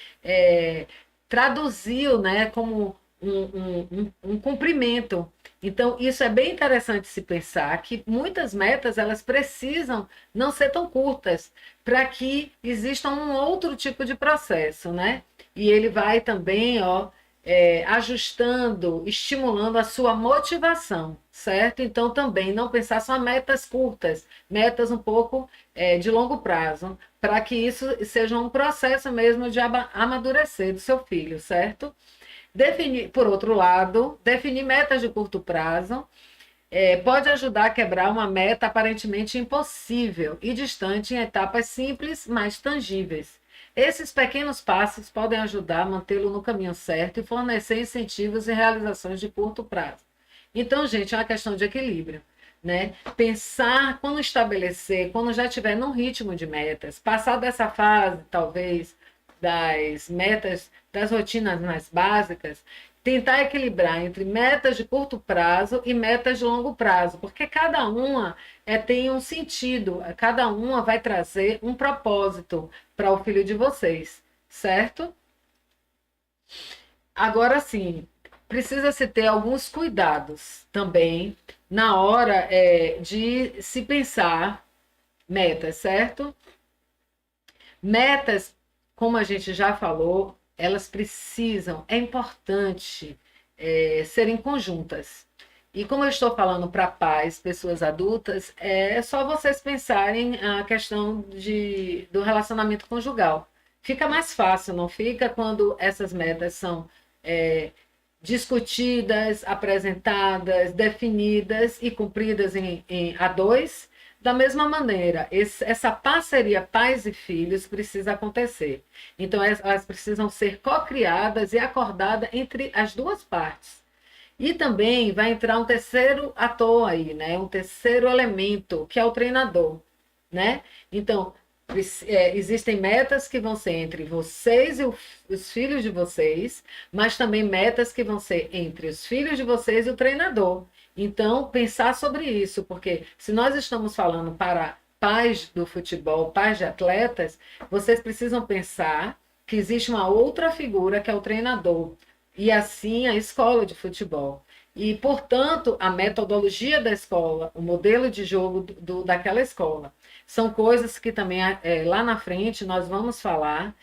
traduziu, né, como um cumprimento. Então, isso é bem interessante se pensar que muitas metas elas precisam não ser tão curtas para que exista um outro tipo de processo, né? E ele vai também, ajustando, estimulando a sua motivação, certo? Então, também não pensar só metas curtas, metas um pouco de longo prazo, para que isso seja um processo mesmo de amadurecer do seu filho, certo? Definir, por outro lado, definir metas de curto prazo pode ajudar a quebrar uma meta aparentemente impossível e distante em etapas simples, mas tangíveis. Esses pequenos passos podem ajudar a mantê-lo no caminho certo e fornecer incentivos e realizações de curto prazo. Então, gente, é uma questão de equilíbrio, né? Pensar quando estabelecer, quando já estiver num ritmo de metas, passar dessa fase, talvez, das metas, das rotinas mais básicas, tentar equilibrar entre metas de curto prazo e metas de longo prazo, porque cada uma tem um sentido, cada uma vai trazer um propósito para o filho de vocês, certo? Agora sim, precisa-se ter alguns cuidados também na hora de se pensar metas, certo? Metas, como a gente já falou, elas precisam, é importante serem conjuntas. E como eu estou falando para pais, pessoas adultas, é só vocês pensarem a questão do relacionamento conjugal. Fica mais fácil, não fica, quando essas metas são discutidas, apresentadas, definidas e cumpridas em a dois. Da mesma maneira, essa parceria pais e filhos precisa acontecer. Então, elas precisam ser co-criadas e acordadas entre as duas partes. E também vai entrar um terceiro ator aí, né? Um terceiro elemento, que é o treinador, né? Então, existem metas que vão ser entre vocês e os filhos de vocês, mas também metas que vão ser entre os filhos de vocês e o treinador. Então, pensar sobre isso, porque se nós estamos falando para pais do futebol, pais de atletas, vocês precisam pensar que existe uma outra figura que é o treinador. e assim a escola de futebol. E, portanto, a metodologia da escola, o modelo de jogo daquela escola. São coisas que também lá na frente nós vamos falar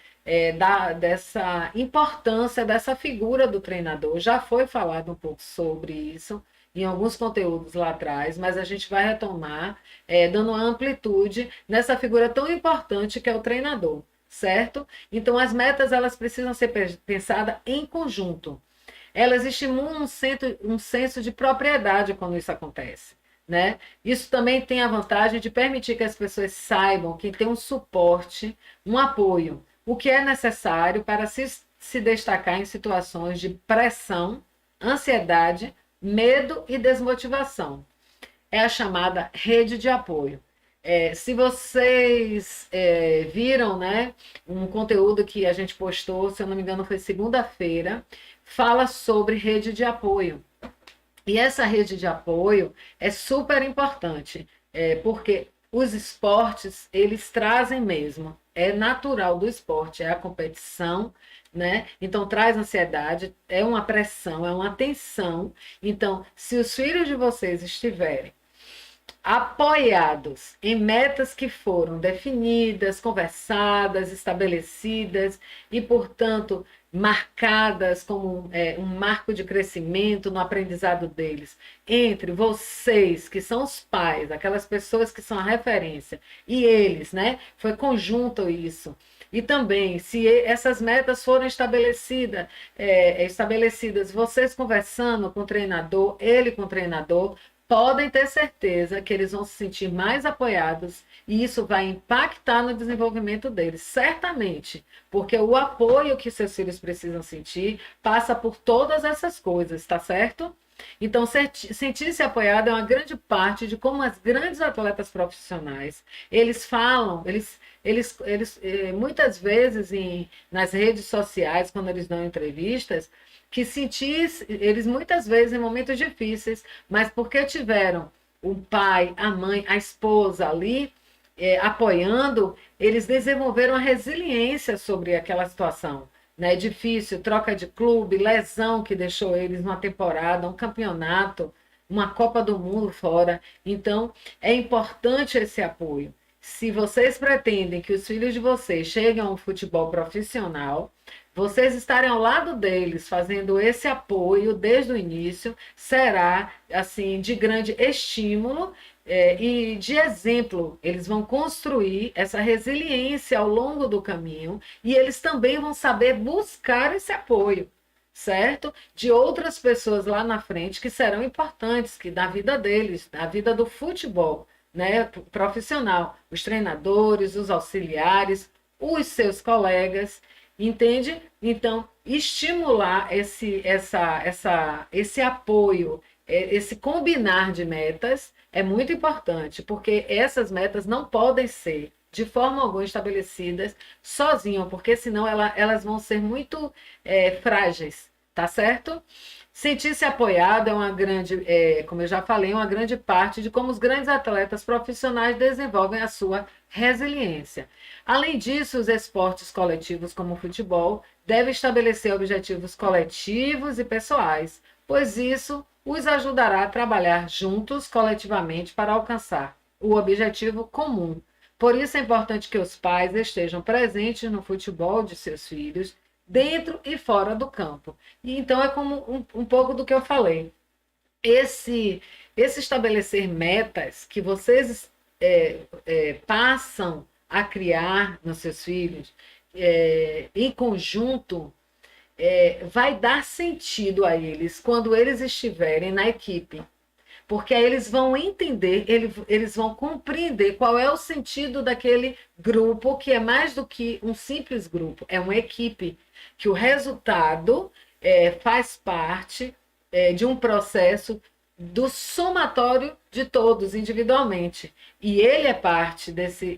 dessa importância dessa figura do treinador. Já foi falado um pouco sobre isso em alguns conteúdos lá atrás, mas a gente vai retomar, dando uma amplitude nessa figura tão importante que é o treinador, certo? Então, as metas elas precisam ser pensadas em conjunto. Elas estimulam um senso de propriedade quando isso acontece. Né? Isso também tem a vantagem de permitir que as pessoas saibam que tem um suporte, um apoio, o que é necessário para se destacar em situações de pressão, ansiedade, medo e desmotivação. É a chamada rede de apoio. Se vocês viram, né, um conteúdo que a gente postou, se eu não me engano, foi segunda-feira, fala sobre rede de apoio. E essa rede de apoio é super importante, porque os esportes, eles trazem mesmo, é natural do esporte, é a competição, né? Então traz ansiedade, é uma pressão, é uma tensão. Então, se os filhos de vocês estiverem apoiados em metas que foram definidas, conversadas, estabelecidas e, portanto, marcadas como um marco de crescimento no aprendizado deles, entre vocês, que são os pais, aquelas pessoas que são a referência, e eles, né? Foi conjunto isso. E também, se essas metas foram estabelecidas, vocês conversando com o treinador, ele com o treinador, podem ter certeza que eles vão se sentir mais apoiados e isso vai impactar no desenvolvimento deles, certamente, porque o apoio que seus filhos precisam sentir passa por todas essas coisas, tá certo? Então, sentir-se apoiado é uma grande parte de como as grandes atletas profissionais, eles falam, muitas vezes nas redes sociais, quando eles dão entrevistas, que eles muitas vezes em momentos difíceis, mas porque tiveram o pai, a mãe, a esposa ali apoiando, eles desenvolveram a resiliência sobre aquela situação. Né? Difícil, troca de clube, lesão que deixou eles numa temporada, um campeonato, uma Copa do Mundo fora. Então, é importante esse apoio. Se vocês pretendem que os filhos de vocês cheguem a um futebol profissional, vocês estarem ao lado deles, fazendo esse apoio desde o início, será assim de grande estímulo e de exemplo. Eles vão construir essa resiliência ao longo do caminho e eles também vão saber buscar esse apoio, certo? De outras pessoas lá na frente que serão importantes, que da vida deles, da vida do futebol, né, profissional, os treinadores, os auxiliares, os seus colegas. Entende? Então, estimular esse apoio, esse combinar de metas é muito importante, porque essas metas não podem ser, de forma alguma, estabelecidas sozinhas, porque senão elas vão ser muito frágeis, tá certo? Sentir-se apoiado é uma grande, como eu já falei, uma grande parte de como os grandes atletas profissionais desenvolvem a sua resiliência. Além disso, os esportes coletivos, como o futebol, devem estabelecer objetivos coletivos e pessoais, pois isso os ajudará a trabalhar juntos, coletivamente, para alcançar o objetivo comum. Por isso é importante que os pais estejam presentes no futebol de seus filhos, dentro e fora do campo. E então é como um pouco do que eu falei. Esse estabelecer metas que vocês passam a criar nos seus filhos em conjunto vai dar sentido a eles quando eles estiverem na equipe. Porque aí eles vão entender, eles vão compreender qual é o sentido daquele grupo, que é mais do que um simples grupo, é uma equipe, que o resultado faz parte de um processo do somatório de todos individualmente. E ele é parte desse,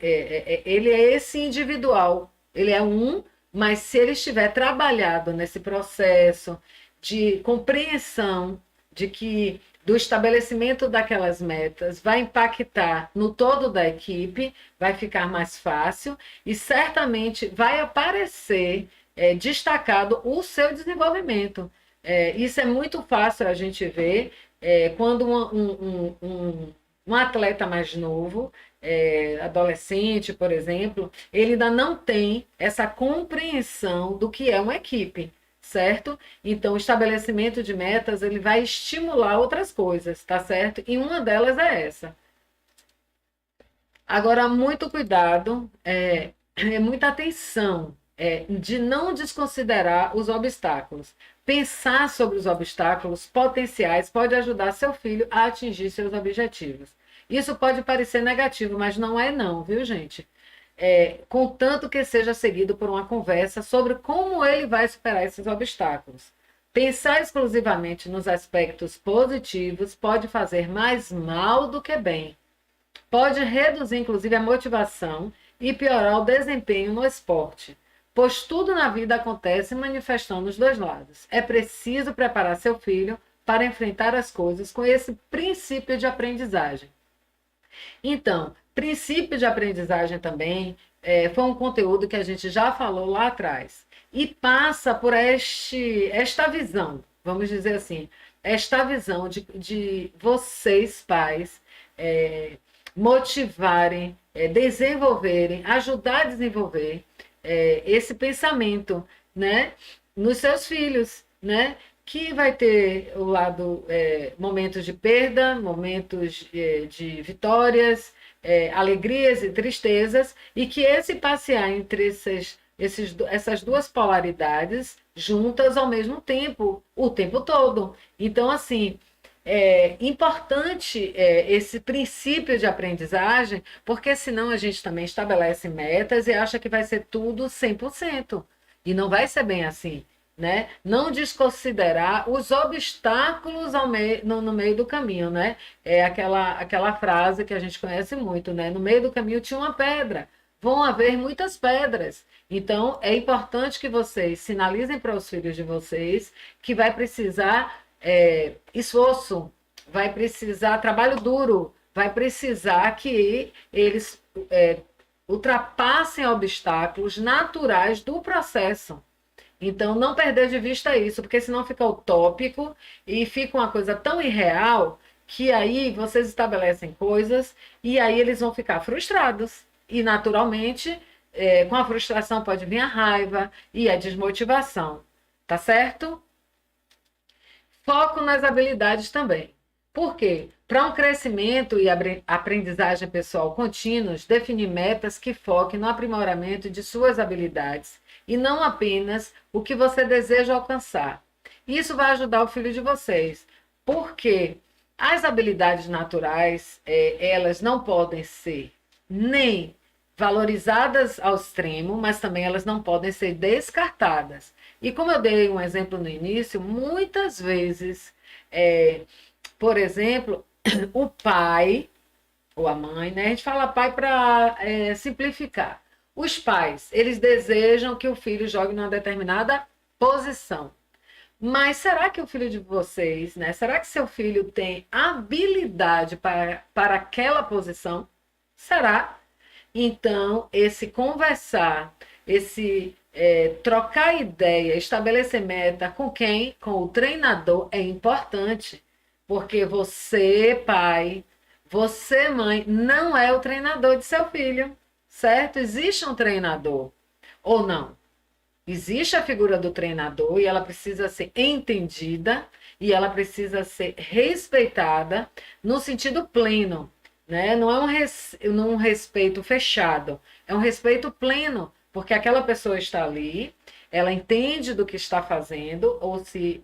ele é esse individual, ele é um, mas se ele estiver trabalhado nesse processo de compreensão de que do estabelecimento daquelas metas vai impactar no todo da equipe, vai ficar mais fácil e certamente vai aparecer destacado o seu desenvolvimento. Isso é muito fácil a gente ver quando um atleta mais novo, adolescente, por exemplo, ele ainda não tem essa compreensão do que é uma equipe, certo? Então, o estabelecimento de metas, ele vai estimular outras coisas, tá certo? E uma delas é essa. Agora, muito cuidado, muita atenção, de não desconsiderar os obstáculos. Pensar sobre os obstáculos potenciais pode ajudar seu filho a atingir seus objetivos. Isso pode parecer negativo, mas não é não, viu, gente? Contanto que seja seguido por uma conversa sobre como ele vai superar esses obstáculos. Pensar exclusivamente nos aspectos positivos pode fazer mais mal do que bem. Pode reduzir, inclusive, a motivação e piorar o desempenho no esporte, pois tudo na vida acontece manifestando os dois lados. É preciso preparar seu filho para enfrentar as coisas com esse princípio de aprendizagem. Então, princípio de aprendizagem também foi um conteúdo que a gente já falou lá atrás. E passa por esta visão, vamos dizer assim, esta visão de vocês, pais, motivarem, desenvolverem, ajudar a desenvolver esse pensamento, né, nos seus filhos, né, que vai ter o lado momentos de perda, momentos de vitórias, alegrias e tristezas, e que esse passear entre essas duas polaridades juntas ao mesmo tempo, o tempo todo. Então, assim, é importante esse princípio de aprendizagem, porque senão a gente também estabelece metas e acha que vai ser tudo 100%. E não vai ser bem assim, né? Não desconsiderar os obstáculos no meio do caminho, né? É aquela frase que a gente conhece muito, né? No meio do caminho tinha uma pedra. Vão haver muitas pedras. Então, é importante que vocês sinalizem para os filhos de vocês que vai precisar esforço, vai precisar trabalho duro, vai precisar que eles ultrapassem obstáculos naturais do processo. Então, não perder de vista isso, porque senão fica utópico e fica uma coisa tão irreal que aí vocês estabelecem coisas e aí eles vão ficar frustrados. E, naturalmente, com a frustração pode vir a raiva e a desmotivação. Tá certo? Foco nas habilidades também. Por quê? Para um crescimento e aprendizagem pessoal contínuos, definir metas que foquem no aprimoramento de suas habilidades e não apenas o que você deseja alcançar. Isso vai ajudar o filho de vocês, porque as habilidades naturais, elas não podem ser nem valorizadas ao extremo, mas também elas não podem ser descartadas. E como eu dei um exemplo no início, muitas vezes, por exemplo, o pai ou a mãe, né? A gente fala pai para simplificar. Os pais, eles desejam que o filho jogue numa determinada posição. Mas será que o filho de vocês, né? Será que seu filho tem habilidade para aquela posição? Será? Então, esse conversar, esse trocar ideia, estabelecer meta com quem? Com o treinador é importante, porque você, pai, você, mãe, não é o treinador de seu filho, certo? Existe um treinador ou não? Existe a figura do treinador e ela precisa ser entendida e ela precisa ser respeitada no sentido pleno, né? Não é um respeito fechado, é um respeito pleno, porque aquela pessoa está ali, ela entende do que está fazendo, ou se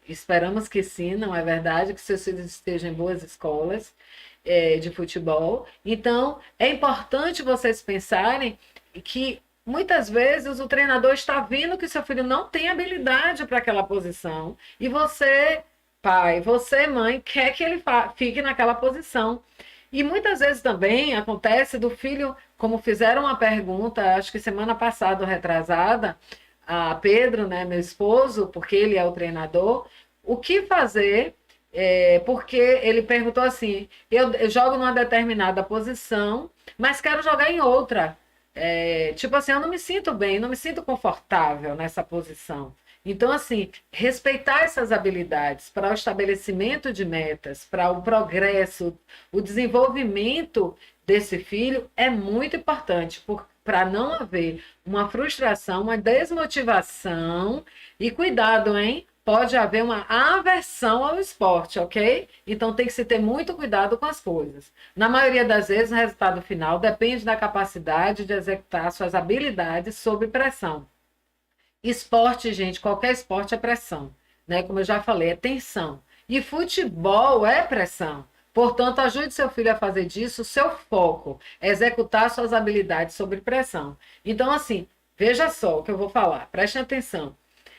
esperamos que sim, não é verdade, que seus filhos estejam em boas escolas de futebol. Então, é importante vocês pensarem que muitas vezes o treinador está vendo que seu filho não tem habilidade para aquela posição e você, pai, você, mãe, quer que ele fique naquela posição. E muitas vezes também acontece do filho, como fizeram uma pergunta, acho que semana passada, retrasada, a Pedro, né, meu esposo, porque ele é o treinador, o que fazer, porque ele perguntou assim, eu jogo numa determinada posição, mas quero jogar em outra. Tipo assim, eu não me sinto bem, não me sinto confortável nessa posição. Então, assim, respeitar essas habilidades para o estabelecimento de metas, para o progresso, o desenvolvimento desse filho é muito importante, para não haver uma frustração, uma desmotivação e cuidado, hein? Pode haver uma aversão ao esporte, ok? Então tem que se ter muito cuidado com as coisas. Na maioria das vezes, o resultado final depende da capacidade de executar suas habilidades sob pressão. Esporte, gente, qualquer esporte é pressão, né? Como eu já falei, é tensão. E futebol é pressão. Portanto, ajude seu filho a fazer disso seu foco, executar suas habilidades sob pressão. Então, assim, veja só o que eu vou falar, prestem atenção.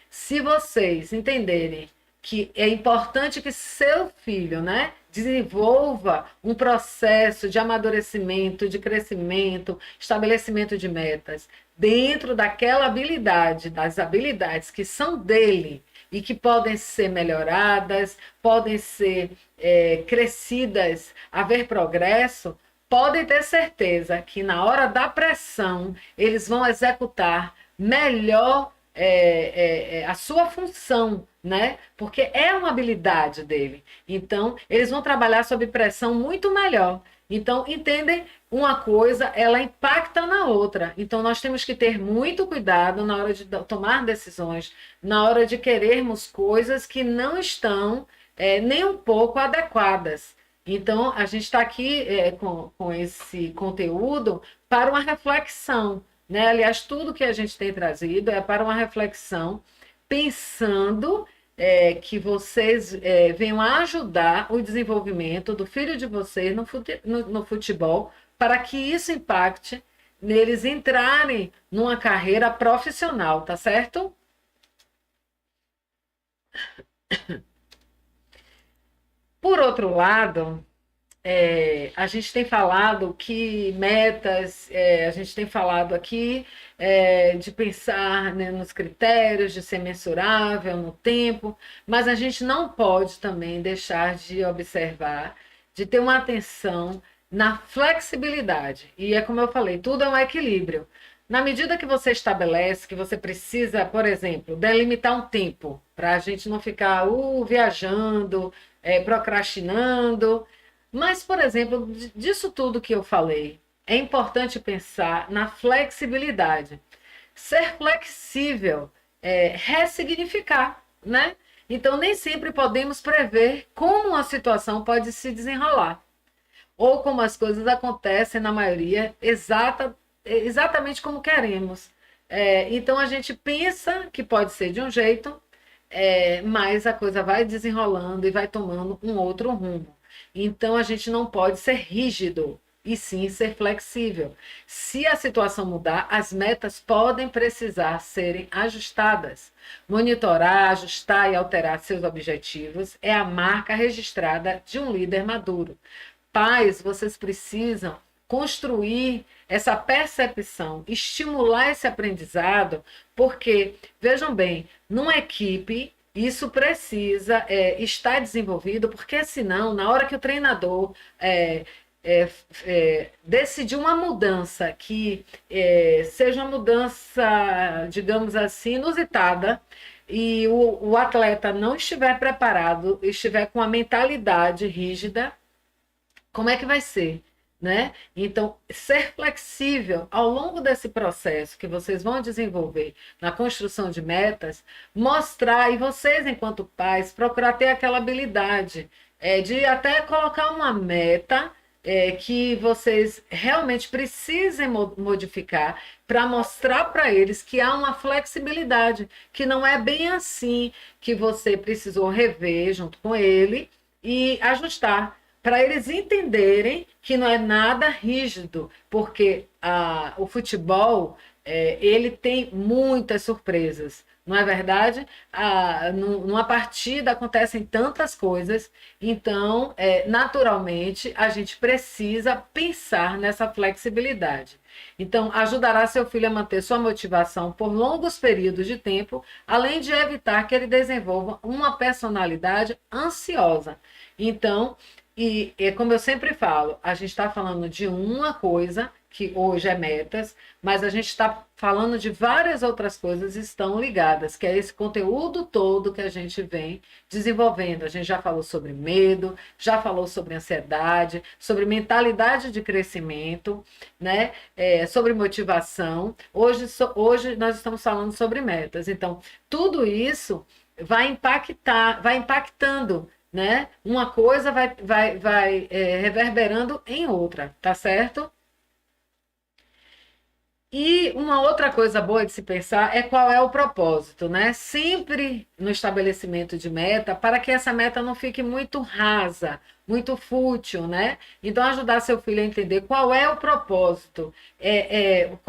Se vocês entenderem que é importante que seu filho, né, desenvolva um processo de amadurecimento, de crescimento, estabelecimento de metas, dentro daquela habilidade, das habilidades que são dele e que podem ser melhoradas, podem ser crescidas, haver progresso, podem ter certeza que na hora da pressão eles vão executar melhor a sua função, né? Porque é uma habilidade dele. Então, eles vão trabalhar sob pressão muito melhor. Então, entendem? Uma coisa, ela impacta na outra. Então, nós temos que ter muito cuidado na hora de tomar decisões, na hora de querermos coisas que não estão nem um pouco adequadas. Então, a gente está aqui com esse conteúdo para uma reflexão, né? Aliás, tudo que a gente tem trazido é para uma reflexão, pensando que vocês venham ajudar o desenvolvimento do filho de vocês no futebol, para que isso impacte neles entrarem numa carreira profissional, tá certo? Por outro lado, a gente tem falado que metas, a gente tem falado aqui de pensar, né, nos critérios, de ser mensurável no tempo, mas a gente não pode também deixar de observar, de ter uma atenção na flexibilidade. E é como eu falei, tudo é um equilíbrio. Na medida que você estabelece que você precisa, por exemplo, delimitar um tempo, para a gente não ficar viajando, procrastinando. Mas, por exemplo, disso tudo que eu falei, é importante pensar na flexibilidade. Ser flexível é ressignificar, né? Então, nem sempre podemos prever como uma situação pode se desenrolar, ou como as coisas acontecem, na maioria, exatamente como queremos. Então, a gente pensa que pode ser de um jeito, mas a coisa vai desenrolando e vai tomando um outro rumo. Então, a gente não pode ser rígido, e sim ser flexível. Se a situação mudar, as metas podem precisar serem ajustadas. Monitorar, ajustar e alterar seus objetivos é a marca registrada de um líder maduro. Pais, vocês precisam construir essa percepção, estimular esse aprendizado, porque, vejam bem, numa equipe, isso precisa estar desenvolvido, porque senão, na hora que o treinador decidir uma mudança que seja uma mudança, digamos assim, inusitada, e o atleta não estiver preparado, estiver com a mentalidade rígida, como é que vai ser? Né? Então, ser flexível ao longo desse processo que vocês vão desenvolver na construção de metas, mostrar, e vocês, enquanto pais, procurar ter aquela habilidade de até colocar uma meta que vocês realmente precisem modificar para mostrar para eles que há uma flexibilidade, que não é bem assim, que você precisou rever junto com ele e ajustar, para eles entenderem que não é nada rígido, porque o futebol ele tem muitas surpresas, não é verdade? Numa partida acontecem tantas coisas, então, naturalmente, a gente precisa pensar nessa flexibilidade. Então, ajudará seu filho a manter sua motivação por longos períodos de tempo, além de evitar que ele desenvolva uma personalidade ansiosa. Então, como eu sempre falo, a gente está falando de uma coisa que hoje é metas, mas a gente está falando de várias outras coisas que estão ligadas, que é esse conteúdo todo que a gente vem desenvolvendo. A gente já falou sobre medo, já falou sobre ansiedade, sobre mentalidade de crescimento, né? Sobre motivação. Hoje nós estamos falando sobre metas. Então, tudo isso vai impactando, né? Uma coisa vai reverberando em outra, tá certo? E uma outra coisa boa de se pensar é qual é o propósito, né? Sempre no estabelecimento de meta, para que essa meta não fique muito rasa, muito fútil, né? Então, ajudar seu filho a entender qual é o propósito.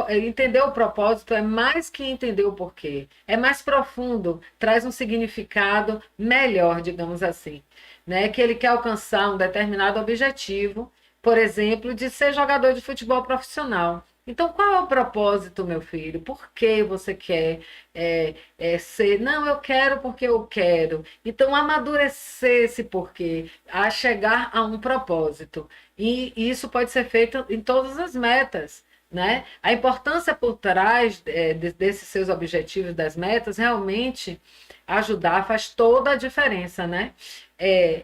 Entender o propósito é mais que entender o porquê. É mais profundo, traz um significado melhor, digamos assim, né? Que ele quer alcançar um determinado objetivo, por exemplo, de ser jogador de futebol profissional. Então, qual é o propósito, meu filho? Por que você quer ser? Não, eu quero porque eu quero. Então, amadurecer esse porquê, a chegar a um propósito. E isso pode ser feito em todas as metas, né? A importância por trás desses seus objetivos, das metas, realmente ajudar faz toda a diferença, né?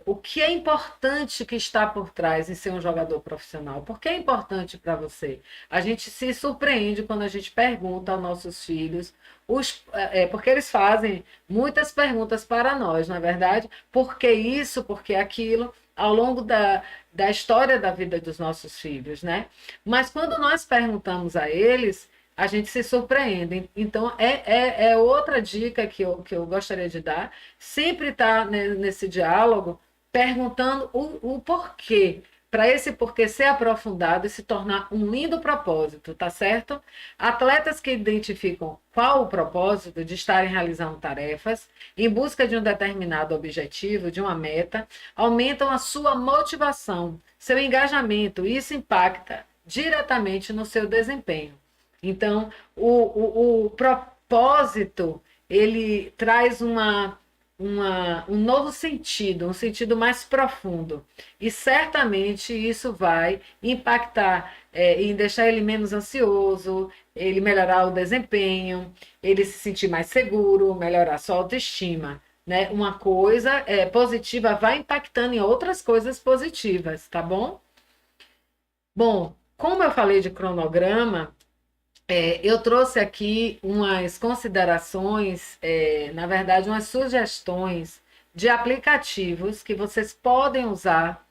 O que é importante que está por trás em ser um jogador profissional? Por que é importante para você? A gente se surpreende quando a gente pergunta aos nossos filhos, porque eles fazem muitas perguntas para nós, na verdade, por que isso, por que aquilo, ao longo da história da vida dos nossos filhos, né? Mas quando nós perguntamos a eles, a gente se surpreende. Então, é outra dica que eu gostaria de dar, sempre estar nesse diálogo, perguntando o porquê, para esse porquê ser aprofundado e se tornar um lindo propósito, tá certo? Atletas que identificam qual o propósito de estarem realizando tarefas em busca de um determinado objetivo, de uma meta, aumentam a sua motivação, seu engajamento, e isso impacta diretamente no seu desempenho. Então, o propósito, ele traz um novo sentido, um sentido mais profundo. E certamente isso vai impactar em deixar ele menos ansioso, ele melhorar o desempenho, ele se sentir mais seguro, melhorar sua autoestima. Né? Uma coisa positiva vai impactando em outras coisas positivas, tá bom? Bom, como eu falei de cronograma, eu trouxe aqui umas considerações, na verdade, umas sugestões de aplicativos que vocês podem usar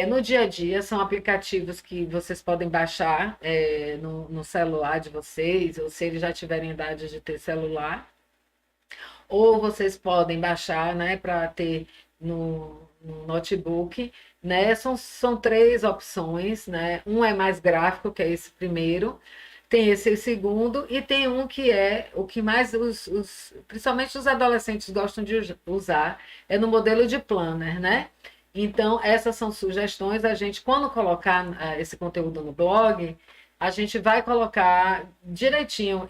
no dia a dia. São aplicativos que vocês podem baixar no celular de vocês, ou se eles já tiverem idade de ter celular, ou vocês podem baixar, né, para ter no notebook, né? São três opções, né? Um é mais gráfico, que é esse primeiro, tem esse segundo, e tem um que é o que mais principalmente os adolescentes gostam de usar, é no modelo de planner, né? Então, essas são sugestões. A gente, quando colocar esse conteúdo no blog, a gente vai colocar direitinho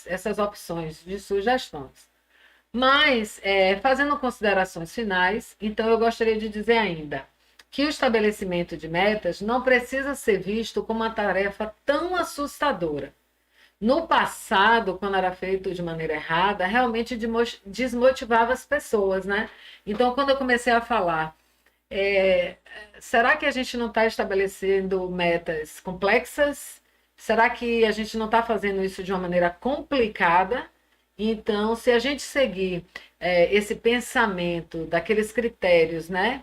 essas opções de sugestões. Mas, fazendo considerações finais, então eu gostaria de dizer ainda que o estabelecimento de metas não precisa ser visto como uma tarefa tão assustadora. No passado, quando era feito de maneira errada, realmente desmotivava as pessoas, né? Então, quando eu comecei a falar, será que a gente não está estabelecendo metas complexas? Será que a gente não está fazendo isso de uma maneira complicada? Então, se a gente seguir esse pensamento daqueles critérios, né?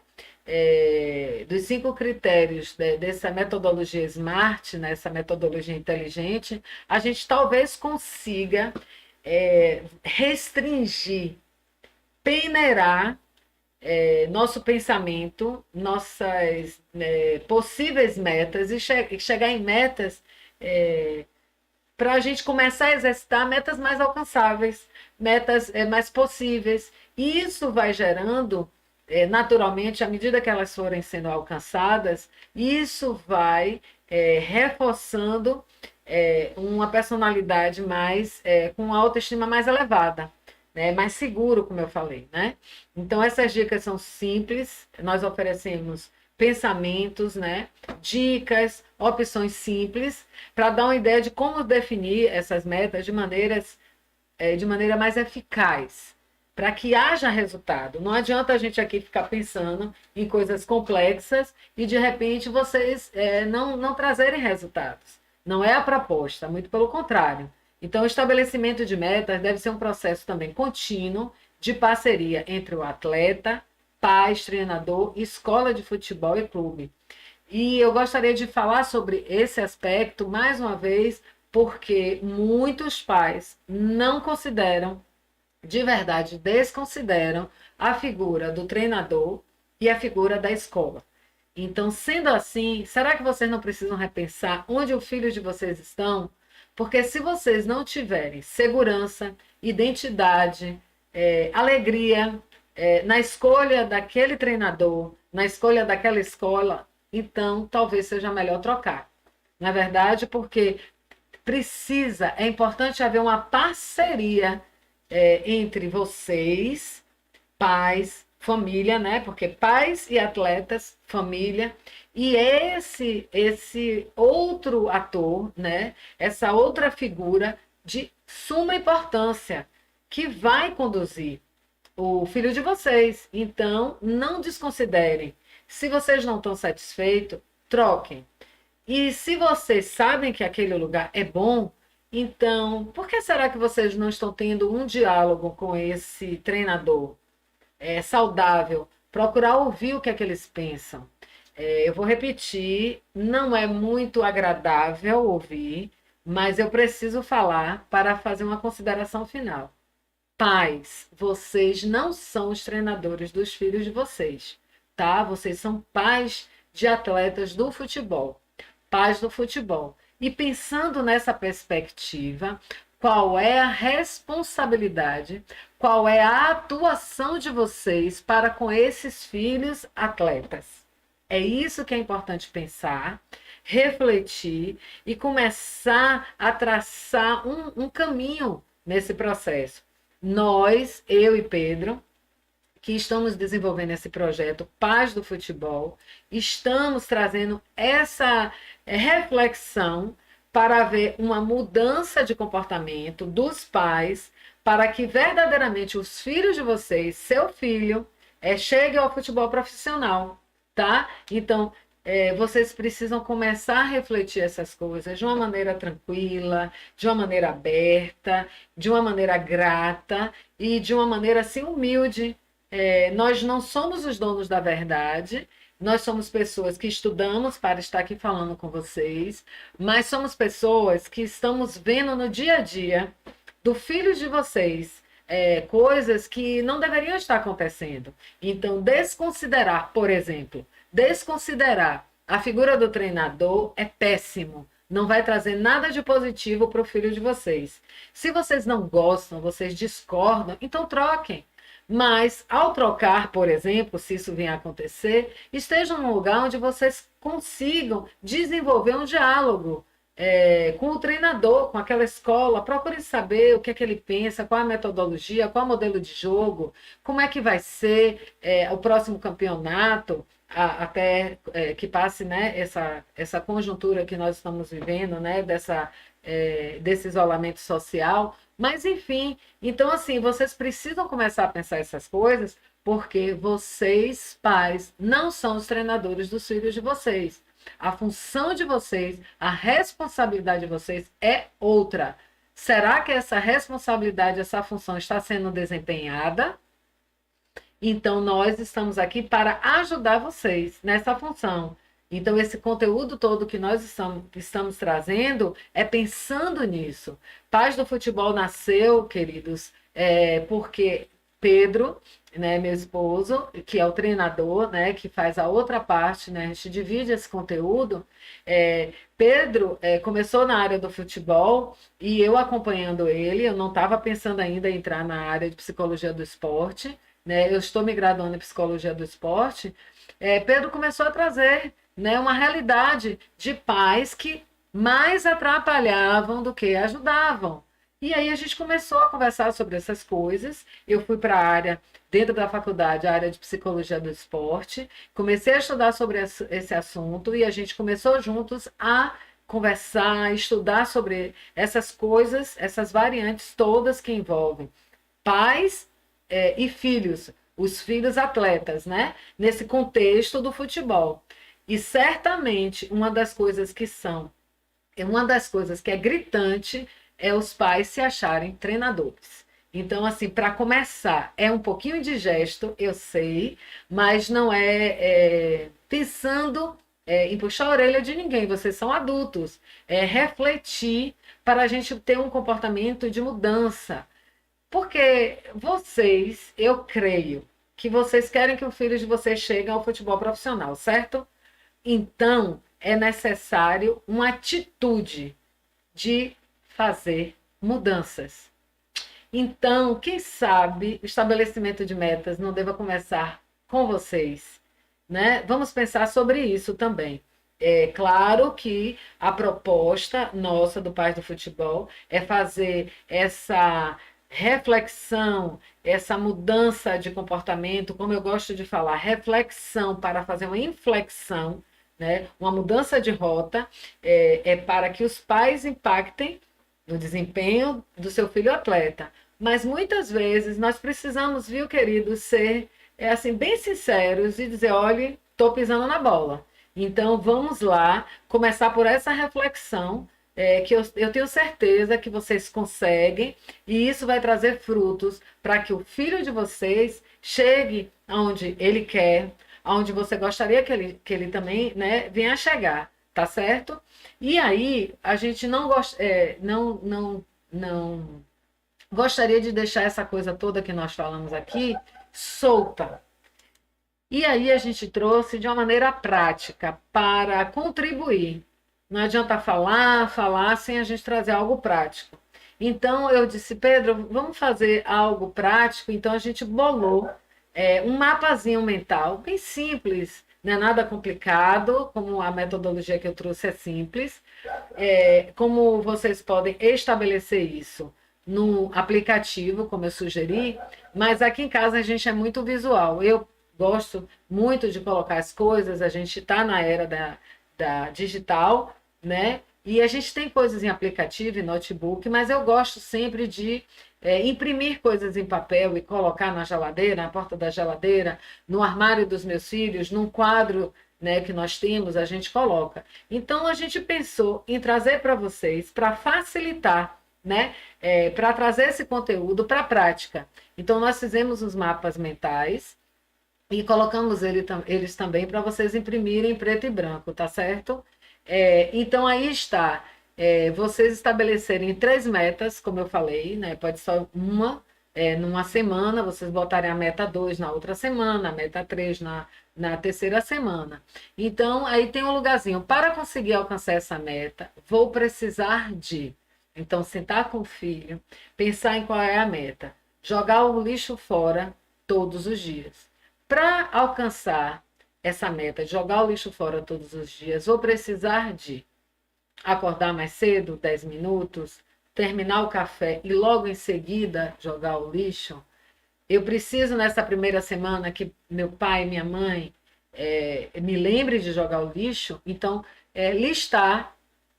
Dos 5 critérios dessa metodologia SMART, né, essa metodologia inteligente, a gente talvez consiga restringir, peneirar nosso pensamento, nossas possíveis metas e chegar em metas para a gente começar a exercitar metas mais alcançáveis, metas mais possíveis. E isso vai gerando naturalmente, à medida que elas forem sendo alcançadas, isso vai reforçando uma personalidade mais com autoestima mais elevada, né? Mais seguro, como eu falei, né? Então, essas dicas são simples, nós oferecemos pensamentos, né? Dicas, opções simples, para dar uma ideia de como definir essas metas de maneira mais eficaz, para que haja resultado. Não adianta a gente aqui ficar pensando em coisas complexas e, de repente, vocês não trazerem resultados. Não é a proposta, muito pelo contrário. Então, o estabelecimento de metas deve ser um processo também contínuo de parceria entre o atleta, pais, treinador, escola de futebol e clube. E eu gostaria de falar sobre esse aspecto, mais uma vez, porque muitos pais não consideram, de verdade, desconsideram a figura do treinador e a figura da escola. Então, sendo assim, será que vocês não precisam repensar onde os filhos de vocês estão? Porque se vocês não tiverem segurança, identidade, alegria, na escolha daquele treinador, na escolha daquela escola, então talvez seja melhor trocar. Na verdade, porque é importante haver uma parceria entre vocês, pais, família, né? Porque pais e atletas, família, e esse outro ator, né? Essa outra figura de suma importância que vai conduzir o filho de vocês. Então, não desconsiderem. Se vocês não estão satisfeitos, troquem. E se vocês sabem que aquele lugar é bom, então, por que será que vocês não estão tendo um diálogo com esse treinador? Saudável, procurar ouvir o que é que eles pensam. Eu vou repetir, não é muito agradável ouvir, mas eu preciso falar para fazer uma consideração final. Pais, vocês não são os treinadores dos filhos de vocês, tá? Vocês são pais de atletas do futebol, pais do futebol. E pensando nessa perspectiva, qual é a responsabilidade, qual é a atuação de vocês para com esses filhos atletas? É isso que é importante pensar, refletir e começar a traçar um caminho nesse processo. Nós, eu e Pedro, que estamos desenvolvendo esse projeto Paz do Futebol, estamos trazendo essa reflexão para haver uma mudança de comportamento dos pais, para que verdadeiramente os filhos de vocês, seu filho, chegue ao futebol profissional, tá? Então, vocês precisam começar a refletir essas coisas de uma maneira tranquila, de uma maneira aberta, de uma maneira grata e de uma maneira assim humilde. Nós não somos os donos da verdade, nós somos pessoas que estudamos para estar aqui falando com vocês, mas somos pessoas que estamos vendo no dia a dia do filho de vocês coisas que não deveriam estar acontecendo. Então, desconsiderar, por exemplo, desconsiderar a figura do treinador é péssimo. Não vai trazer nada de positivo para o filho de vocês. Se vocês não gostam, vocês discordam, então troquem. Mas, ao trocar, por exemplo, se isso vier a acontecer, estejam num lugar onde vocês consigam desenvolver um diálogo com o treinador, com aquela escola. Procure saber o que é que ele pensa, qual a metodologia, qual o modelo de jogo, como é que vai ser o próximo campeonato, até que passe, né, essa conjuntura que nós estamos vivendo, né, desse isolamento social. Mas, enfim, então, assim, vocês precisam começar a pensar essas coisas, porque vocês, pais, não são os treinadores dos filhos de vocês. A função de vocês, a responsabilidade de vocês é outra. Será que essa responsabilidade, essa função está sendo desempenhada? Então, nós estamos aqui para ajudar vocês nessa função. Então, esse conteúdo todo que nós estamos trazendo é pensando nisso. Paz do Futebol nasceu, queridos, porque Pedro, né, meu esposo, que é o treinador, né, que faz a outra parte, né, a gente divide esse conteúdo. Pedro começou na área do futebol e eu acompanhando ele, eu não estava pensando ainda em entrar na área de psicologia do esporte, né, eu estou me graduando em psicologia do esporte. Pedro começou a trazer, né, uma realidade de pais que mais atrapalhavam do que ajudavam. E aí a gente começou a conversar sobre essas coisas. Eu fui para a área dentro da faculdade, a área de psicologia do esporte. Comecei a estudar sobre esse assunto e a gente começou juntos a conversar, estudar sobre essas coisas, essas variantes todas que envolvem pais e filhos, os filhos atletas, né? Nesse contexto do futebol. E certamente uma das coisas que é gritante é os pais se acharem treinadores. Então, assim, para começar, é um pouquinho indigesto, eu sei, mas não pensando em puxar a orelha de ninguém, vocês são adultos. É refletir para a gente ter um comportamento de mudança. Porque vocês, eu creio, que vocês querem que o filho de vocês chegue ao futebol profissional, certo? Então, é necessário uma atitude de fazer mudanças. Então, quem sabe o estabelecimento de metas não deva começar com vocês, né? Vamos pensar sobre isso também. É claro que a proposta nossa do Paz do Futebol é fazer essa reflexão, essa mudança de comportamento, como eu gosto de falar, reflexão para fazer uma inflexão, né? Uma mudança de rota é para que os pais impactem no desempenho do seu filho atleta. Mas muitas vezes nós precisamos, viu, querido, ser assim bem sinceros e dizer, olha, estou pisando na bola. Então vamos lá, começar por essa reflexão, que eu tenho certeza que vocês conseguem, e isso vai trazer frutos para que o filho de vocês chegue aonde ele quer, aonde você gostaria que ele também, né, venha chegar, tá certo? E aí a gente não gostaria de deixar essa coisa toda que nós falamos aqui solta. E aí a gente trouxe de uma maneira prática para contribuir. Não adianta falar sem a gente trazer algo prático. Então eu disse, Pedro, vamos fazer algo prático. Então a gente bolou um mapazinho mental, bem simples, não é nada complicado, como a metodologia que eu trouxe é simples. Como vocês podem estabelecer isso no aplicativo, como eu sugeri, mas aqui em casa a gente é muito visual. Eu gosto muito de colocar as coisas, a gente está na era da digital, né? E a gente tem coisas em aplicativo, em notebook, mas eu gosto sempre de imprimir coisas em papel e colocar na geladeira, na porta da geladeira, no armário dos meus filhos, num quadro, né, que nós temos, a gente coloca. Então a gente pensou em trazer para vocês, para facilitar, né, para trazer esse conteúdo para a prática. Então nós fizemos os mapas mentais e colocamos eles também para vocês imprimirem em preto e branco, tá certo? Então aí está, vocês estabelecerem 3 metas, como eu falei, né? Pode ser uma numa semana, vocês botarem a meta 2 na outra semana, a meta 3 na terceira semana. Então aí tem um lugarzinho, para conseguir alcançar essa meta, vou precisar de... Então sentar com o filho, pensar em qual é a meta, jogar o lixo fora todos os dias. Para alcançar essa meta de jogar o lixo fora todos os dias, vou precisar de acordar mais cedo, 10 minutos, terminar o café e logo em seguida jogar o lixo. Eu preciso, nessa primeira semana, que meu pai e minha mãe me lembrem de jogar o lixo. Então, listar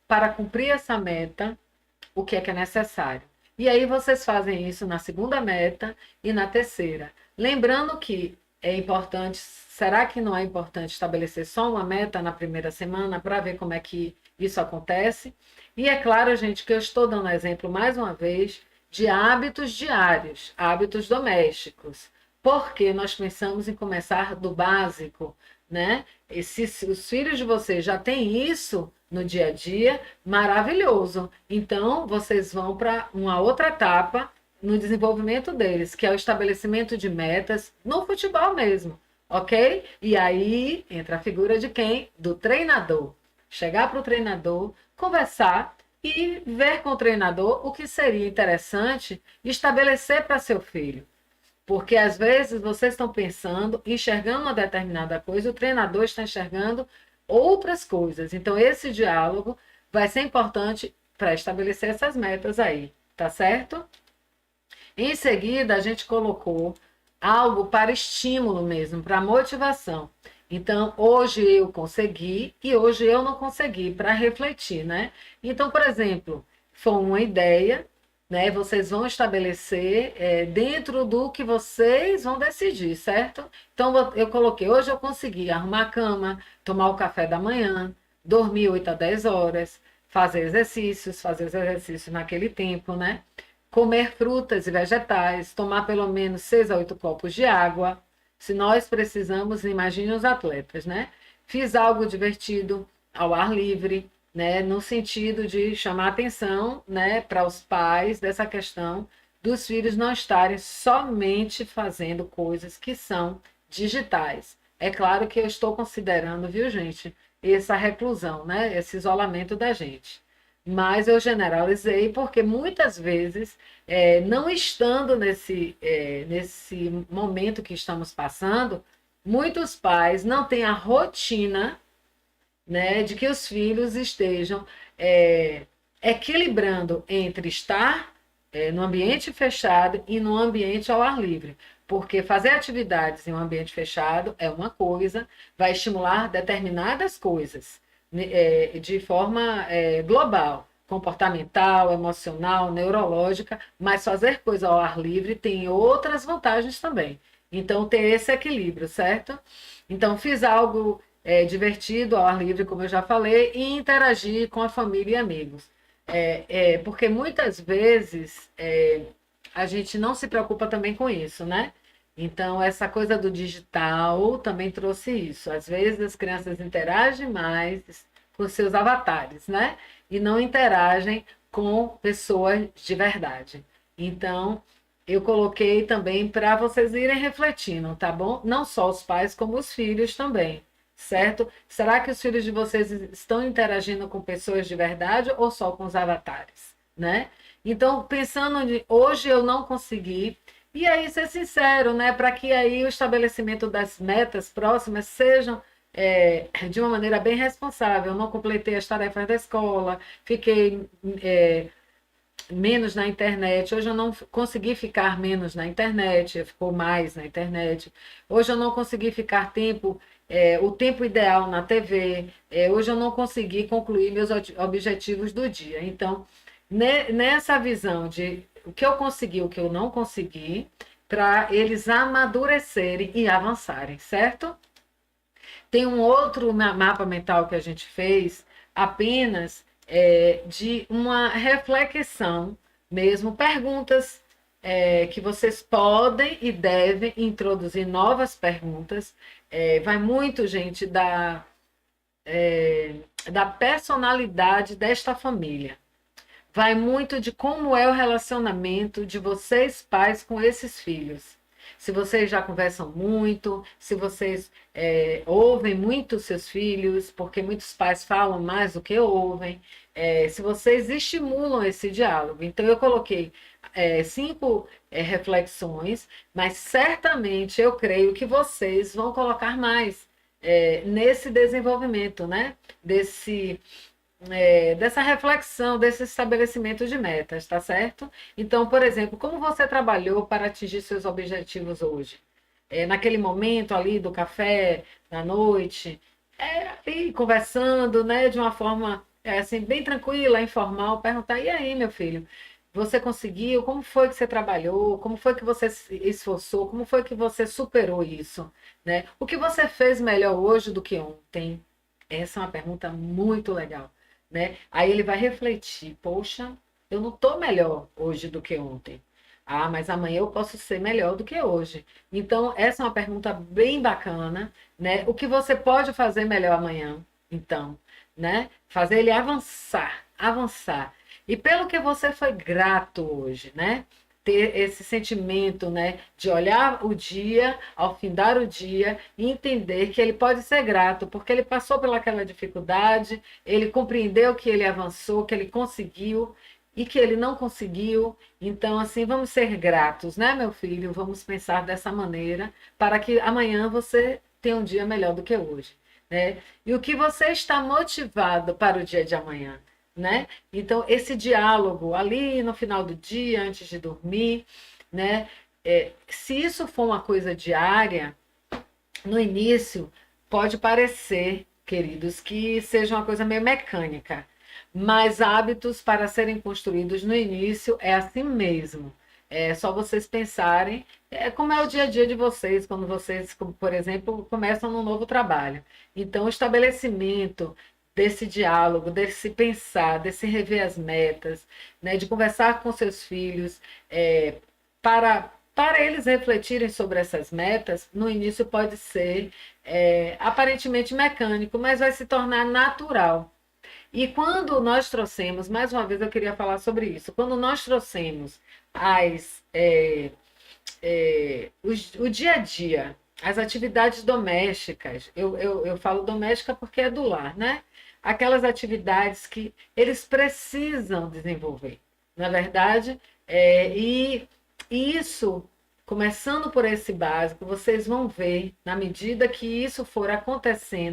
para cumprir essa meta o que é necessário. E aí vocês fazem isso na segunda meta e na terceira. Lembrando que é importante, será que não é importante estabelecer só uma meta na primeira semana para ver como é que isso acontece? E é claro, gente, que eu estou dando exemplo mais uma vez de hábitos diários, hábitos domésticos, porque nós pensamos em começar do básico, né? E se os filhos de vocês já têm isso no dia a dia, maravilhoso. Então, vocês vão para uma outra etapa no desenvolvimento deles, que é o estabelecimento de metas no futebol mesmo, ok? E aí entra a figura de quem? Do treinador. Chegar para o treinador, conversar e ver com o treinador o que seria interessante estabelecer para seu filho. Porque às vezes vocês estão pensando, enxergando uma determinada coisa, o treinador está enxergando outras coisas. Então esse diálogo vai ser importante para estabelecer essas metas aí, tá certo? Em seguida, a gente colocou algo para estímulo mesmo, para motivação. Então, hoje eu consegui e hoje eu não consegui, para refletir, né? Então, por exemplo, foi uma ideia, né? Vocês vão estabelecer dentro do que vocês vão decidir, certo? Então, eu coloquei, hoje eu consegui arrumar a cama, tomar o café da manhã, dormir 8 a 10 horas, fazer os exercícios naquele tempo, né? Comer frutas e vegetais, tomar pelo menos 6 a 8 copos de água. Se nós precisamos, imagine os atletas, né? Fiz algo divertido ao ar livre, né? No sentido de chamar atenção, né, para os pais dessa questão dos filhos não estarem somente fazendo coisas que são digitais. É claro que eu estou considerando, viu, gente, essa reclusão, né? Esse isolamento da gente. Mas eu generalizei porque muitas vezes, não estando nesse momento que estamos passando, muitos pais não têm a rotina, né, de que os filhos estejam equilibrando entre estar no ambiente fechado e no ambiente ao ar livre. Porque fazer atividades em um ambiente fechado é uma coisa, vai estimular determinadas coisas, né, de forma global, comportamental, emocional, neurológica, mas fazer coisa ao ar livre tem outras vantagens também. Então, ter esse equilíbrio, certo? Então, fiz algo divertido ao ar livre, como eu já falei, e interagir com a família e amigos. Porque muitas vezes a gente não se preocupa também com isso, né? Então, essa coisa do digital também trouxe isso. Às vezes as crianças interagem mais com seus avatares, né? E não interagem com pessoas de verdade. Então, eu coloquei também para vocês irem refletindo, tá bom? Não só os pais, como os filhos também, certo? Será que os filhos de vocês estão interagindo com pessoas de verdade ou só com os avatares, né? Então, pensando hoje eu não consegui, e aí ser sincero, né? Para que aí o estabelecimento das metas próximas sejam de uma maneira bem responsável. Eu não completei as tarefas da escola, fiquei menos na internet. Hoje eu não consegui ficar menos na internet, ficou mais na internet. Hoje eu não consegui ficar o tempo ideal na TV. Hoje eu não consegui concluir meus objetivos do dia. Então, nessa visão de o que eu consegui, o que eu não consegui, para eles amadurecerem e avançarem, certo? Tem um outro mapa mental que a gente fez apenas de uma reflexão mesmo, perguntas que vocês podem e devem introduzir novas perguntas. Vai muito, gente, da personalidade desta família. Vai muito de como é o relacionamento de vocês, pais, com esses filhos. Se vocês já conversam muito, se vocês ouvem muito seus filhos, porque muitos pais falam mais do que ouvem, se vocês estimulam esse diálogo. Então, eu coloquei 5 reflexões, mas certamente eu creio que vocês vão colocar mais nesse desenvolvimento, né? Dessa reflexão, desse estabelecimento de metas, tá certo? Então, por exemplo, como você trabalhou para atingir seus objetivos hoje? Naquele momento ali do café, da noite, ali conversando, né, de uma forma assim, bem tranquila, informal, perguntar, e aí, meu filho, você conseguiu? Como foi que você trabalhou? Como foi que você se esforçou? Como foi que você superou isso? Né? O que você fez melhor hoje do que ontem? Essa é uma pergunta muito legal. Né? Aí ele vai refletir, poxa, eu não estou melhor hoje do que ontem. Ah, mas amanhã eu posso ser melhor do que hoje. Então, essa é uma pergunta bem bacana, né? O que você pode fazer melhor amanhã? Então, né? Fazer ele avançar, avançar. E pelo que você foi grato hoje, né? Ter esse sentimento, né, de olhar o dia, ao findar o dia, e entender que ele pode ser grato, porque ele passou pelaquela dificuldade, ele compreendeu que ele avançou, que ele conseguiu e que ele não conseguiu. Então, assim, vamos ser gratos, né, meu filho? Vamos pensar dessa maneira para que amanhã você tenha um dia melhor do que hoje, né? E o que você está motivado para o dia de amanhã? Né? Então, esse diálogo ali no final do dia, antes de dormir, né? Se isso for uma coisa diária, no início pode parecer, queridos, que seja uma coisa meio mecânica, mas hábitos para serem construídos no início é assim mesmo. É só vocês pensarem como é o dia a dia de vocês, quando vocês, por exemplo, começam num novo trabalho. Então, o estabelecimento desse diálogo, desse pensar, desse rever as metas, né, de conversar com seus filhos, para eles refletirem sobre essas metas, no início pode ser aparentemente mecânico, mas vai se tornar natural. E quando nós trouxemos, mais uma vez eu queria falar sobre isso, quando nós trouxemos as, o dia a dia, as atividades domésticas, eu falo doméstica porque é do lar, né? Aquelas atividades que eles precisam desenvolver, na verdade, e isso, começando por esse básico, vocês vão ver, na medida que isso for acontecendo,